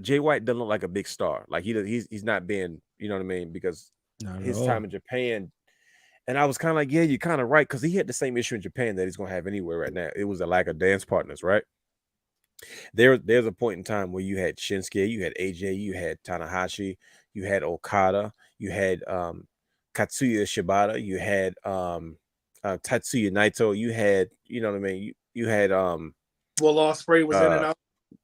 Jay White doesn't look like a big star. Like he's not being, you know what I mean? Because his time in Japan, and I was kind of like, yeah, you're kind of right, because he had the same issue in Japan that he's gonna have anywhere right now. It was a lack of dance partners, right? There's a point in time where you had Shinsuke, you had AJ, you had Tanahashi, you had Okada, you had Katsuya Shibata, you had Tatsuya Naito, you had, you know what I mean, you had Will Ospreay was in and out.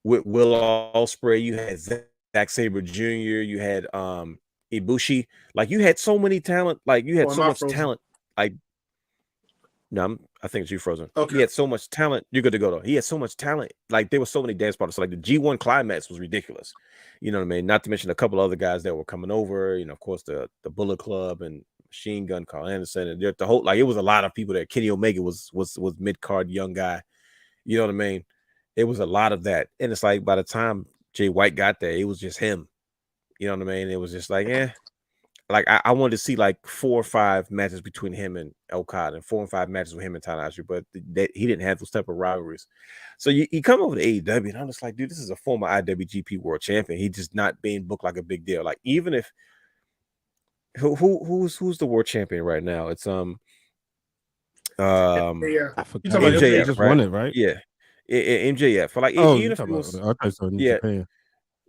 With Will Ospreay, you had Zack Sabre Jr., you had Ibushi. Like you had so many talent, like you had so much talent. Like no, I think it's you frozen. Okay. He had so much talent. You're good to go though. He had so much talent. Like there were so many dance partners. So, like the G1 climax was ridiculous. You know what I mean? Not to mention a couple other guys that were coming over. You know, of course, the Bullet Club and Machine Gun, Carl Anderson, and the whole, like it was a lot of people there. Kenny Omega was mid card young guy. You know what I mean? It was a lot of that. And it's like by the time Jay White got there, it was just him. You know what I mean? It was just like, like I wanted to see like 4 or 5 matches between him and Okada and 4 and 5 matches with him and Tanahashi, but he didn't have those type of rivalries. So you come over to AEW, and I'm just like, dude, this is a former IWGP World Champion. He's just not being booked like a big deal. Like even if who's the World Champion right now? It's Yeah, I forgot. talking about MJF, just right? won it, right? Yeah, MJF. For like Oh, even you if it talking was, about? I thought in yeah, Japan.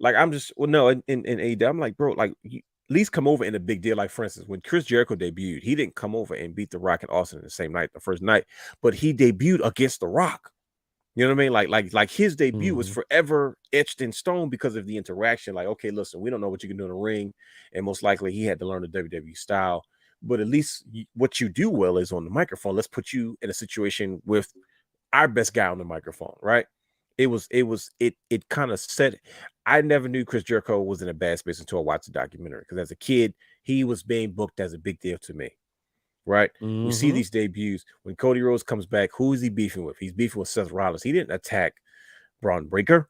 like I'm just no in AEW. I'm like, bro, like at least come over in a big deal. Like for instance, when Chris Jericho debuted, he didn't come over and beat The Rock and Austin the same night, the first night, but he debuted against The Rock. You know what I mean? Like his debut was forever etched in stone because of the interaction. Like, okay, listen, we don't know what you can do in the ring, and most likely he had to learn the WWE style. But at least what you do well is on the microphone. Let's put you in a situation with our best guy on the microphone, right? It kind of set. I never knew Chris Jericho was in a bad space until I watched the documentary, because as a kid he was being booked as a big deal to me, right? We see these debuts. When Cody Rhodes comes back, who is he beefing with? He's beefing with Seth Rollins. He didn't attack Braun Breaker,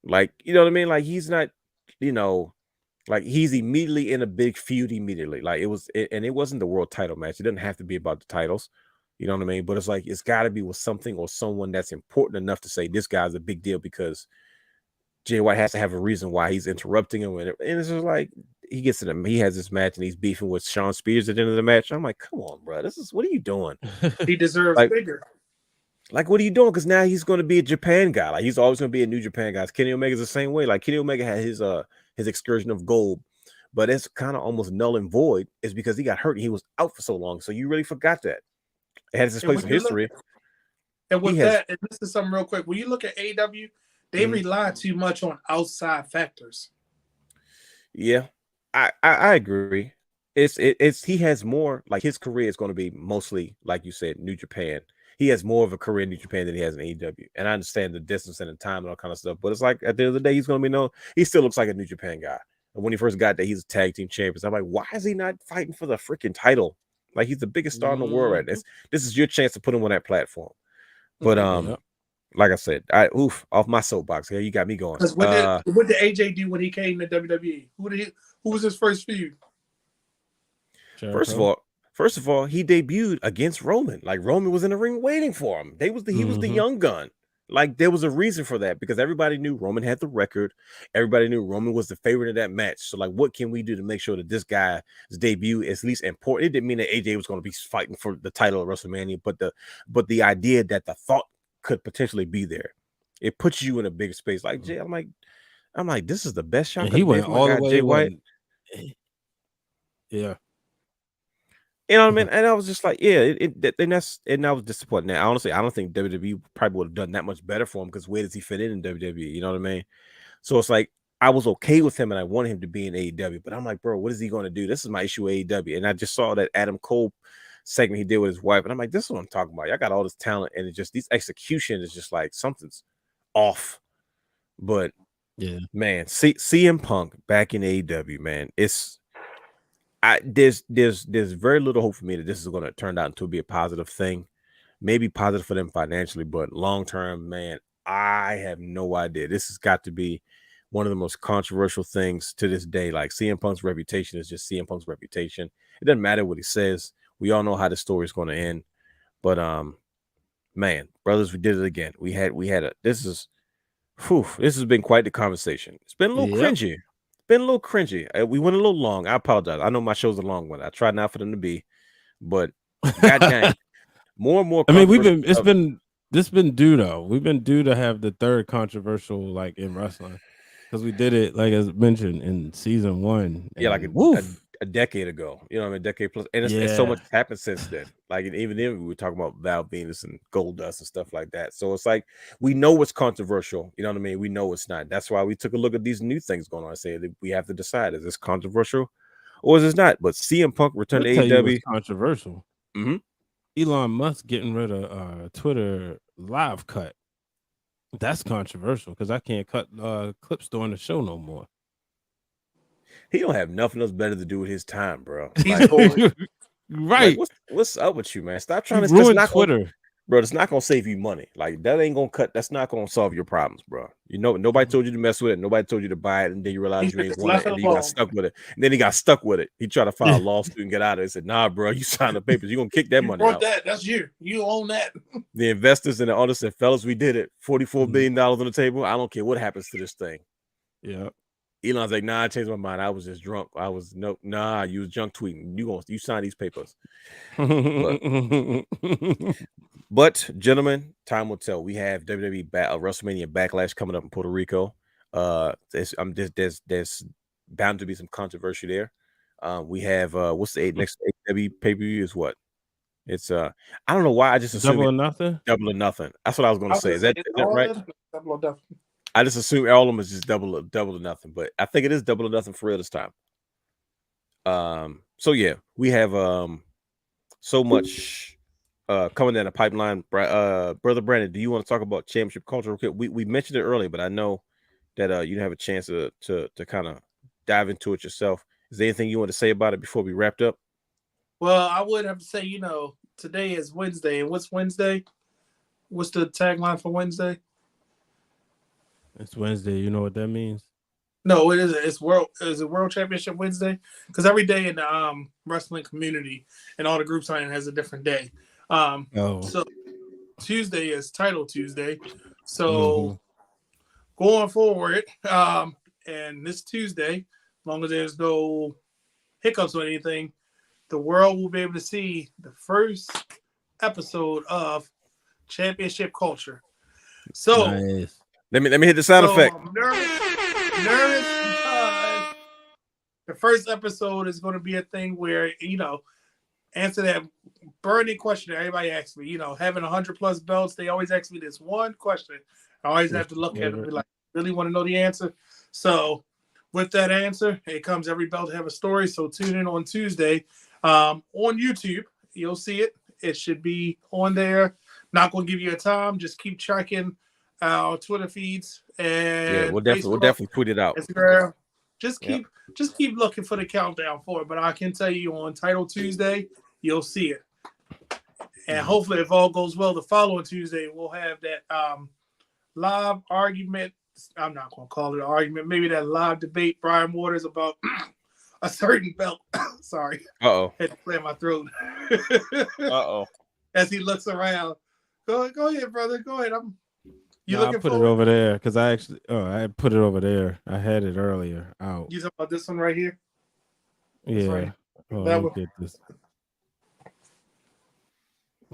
like, you know what I mean? Like he's not, you know, like he's immediately in a big feud immediately. Like and it wasn't the world title match. It doesn't have to be about the titles. You know what I mean? But it's like, it's got to be with something or someone that's important enough to say this guy's a big deal, because Jay White has to have a reason why he's interrupting him. And it's just like, he gets to them. He has this match and he's beefing with Shawn Spears at the end of the match. I'm like, come on, bro. What are you doing? he deserves Like, bigger. Like, what are you doing? Because now he's going to be a Japan guy. Like, he's always going to be a New Japan guy. Kenny Omega's the same way. Like, Kenny Omega had his excursion of gold, but it's kind of almost null and void. Is because he got hurt and he was out for so long. So you really forgot that. It has its place in history. And with that, and this is something real quick. When you look at AEW, they rely too much on outside factors. Yeah, I agree. It's he has more, like, his career is going to be mostly, like you said, New Japan. He has more of a career in New Japan than he has in AEW. And I understand the distance and the time and all kind of stuff, but it's like at the end of the day, he's going to be known. He still looks like a New Japan guy. And when he first got there, he's a tag team champion. I'm like, why is he not fighting for the freaking title? Like, he's the biggest star in the world right now. This is your chance to put him on that platform. But like I said, off my soapbox here. You got me going. Because what did AJ do when he came to WWE? Who was his first feud? First of all, he debuted against Roman. Like, Roman was in the ring waiting for him. He was the young gun. Like, there was a reason for that, because everybody knew Roman had the record. Everybody knew Roman was the favorite in that match. So, like, what can we do to make sure that this guy's debut is at least important? It didn't mean that AJ was going to be fighting for the title of WrestleMania, but the idea that the thought could potentially be there, it puts you in a bigger space. Like, Jay, I'm like, this is the best shot. He went all the way. Jay White. Yeah. You know what I mean? And I was just like, yeah, and I was disappointed. Now, honestly, I don't think WWE probably would have done that much better for him, because where does he fit in WWE? You know what I mean? So it's like, I was okay with him and I wanted him to be in AEW, but I'm like, bro, what is he going to do? This is my issue with AEW. And I just saw that Adam Cole segment he did with his wife, and I'm like, this is what I'm talking about. Y'all got all this talent, and it's just these execution is just like something's off. But yeah, man, CM Punk back in AEW, man, there's very little hope for me that this is going to turn out into be a positive thing. Maybe positive for them financially, but long term, man, I have no idea. This has got to be one of the most controversial things to this day. Like, CM Punk's reputation is just CM Punk's reputation. It doesn't matter what he says. We all know how the story is going to end. But man, brothers, we did it again. This has been quite the conversation. It's been a little cringy. We went a little long. I apologize. I know my show's a long one. I try not for them to be, but goddamn, more and more. I mean, this been due though. We've been due to have the third controversial, like, in wrestling, because we did it, like, as mentioned, in season 1. Yeah, like a decade ago. You know what I mean? A decade plus, and it's so much happened since then. Like, and even then, we were talking about Val Venus and Goldust and stuff like that. So it's like, we know it's controversial. You know what I mean? We know it's not. That's why we took a look at these new things going on and say that we have to decide: is this controversial or is this not? But CM Punk returned to AEW. Controversial. Elon Musk getting rid of Twitter live cut. That's controversial, because I can't cut clips during the show no more. He don't have nothing else better to do with his time, bro. He's Like, bored. Right. Like, what's up with you, man? Stop trying to ruin knock Twitter. bro, it's not gonna save you money. Like that ain't gonna cut. That's not gonna solve your problems, bro. You know, nobody told you to mess with it. Nobody told you to buy it, and then you realize you ain't want it, and then you got stuck with it. And then he got stuck with it. He tried to file a lawsuit and get out of it. He said, "Nah, bro, you signed the papers. You gonna kick that money out." That's you. You own that. The investors and the owners said, "Fellas, we did it. $44 billion on the table. I don't care what happens to this thing." Yeah. Elon's like, "Nah, I changed my mind. I was just drunk. I was nah. You was junk tweeting. You sign these papers." But gentlemen, time will tell. We have WWE WrestleMania Backlash coming up in Puerto Rico. There's bound to be some controversy there. We have what's the next AEW pay-per-view is what? It's I don't know why I just assumed Double or Nothing. Double or Nothing. That's what I was going to say. Is that right? Double or Nothing. I just assume all of them is just double or nothing, but I think it is double or nothing for real this time. So yeah, we have so much coming down the pipeline. Brother Brandon, do you want to talk about championship culture? We mentioned it earlier, but I know that you didn't have a chance to kind of dive into it yourself. Is there anything you want to say about it before we wrapped up? Well, I would have to say, today is Wednesday, and what's Wednesday? What's the tagline for Wednesday? It's Wednesday. You know what that means? No, it isn't. It's World Championship Wednesday, because every day in the wrestling community and all the groups on it has a different day. So Tuesday is Title Tuesday. So going forward, and this Tuesday, as long as there's no hiccups or anything, the world will be able to see the first episode of Championship Culture. So nice. Let me hit the sound effect. I'm nervous because the first episode is going to be a thing where, answer that burning question that everybody asks me. Having 100+ belts, they always ask me this one question. I always have to look at it and be like, really want to know the answer? So with that answer, it comes every belt to have a story. So tune in on Tuesday on YouTube. You'll see it. It should be on there. Not going to give you a time. Just keep checking our Twitter feeds and we'll definitely tweet it out. Instagram. Just keep looking for the countdown for it. But I can tell you on Title Tuesday, you'll see it. And hopefully, if all goes well, the following Tuesday we'll have that live argument. I'm not going to call it an argument. Maybe that live debate, Brian Waters, about a certain belt. Sorry. Uh-oh. Had to clear my throat. Uh-oh. As he looks around. Go ahead, brother. Go ahead. I put it over there because I put it over there. I had it earlier out. You talking about this one right here? Yeah. Right. Oh, that one. Get this.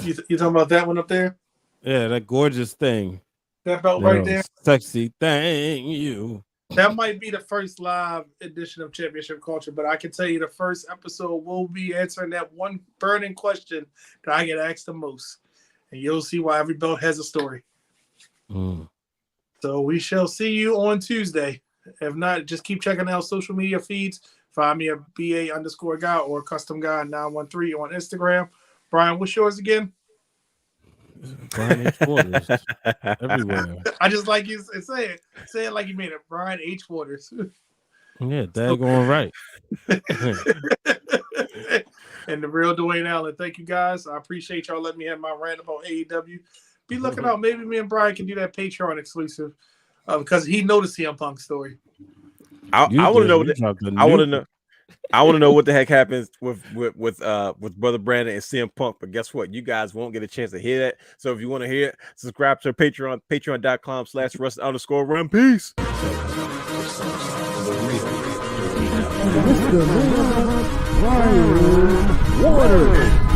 You talking about that one up there? Yeah, that gorgeous thing. That belt right there. Sexy thing. That might be the first live edition of Championship Culture, but I can tell you the first episode will be answering that one burning question that I get asked the most. And you'll see why every belt has a story. So we shall see you on Tuesday. If not, just keep checking out social media feeds. Find me at BA_guy or custom guy 913 on Instagram. Brian, what's yours again? Brian H. Waters. Everywhere. I just like you say it. Say it like you mean it. Brian H. Waters. Yeah, daggone right. And the real Dwayne Allen. Thank you guys. I appreciate y'all letting me have my rant about AEW. Be looking out. Maybe me and Brian can do that Patreon exclusive because he know the CM Punk story. I want to know. I want to know what the heck happens with Brother Brandon and CM Punk. But guess what? You guys won't get a chance to hear that. So if you want to hear it, subscribe to our Patreon, patreon.com/Wrestling_Wrealm. Peace. Mr. Waters.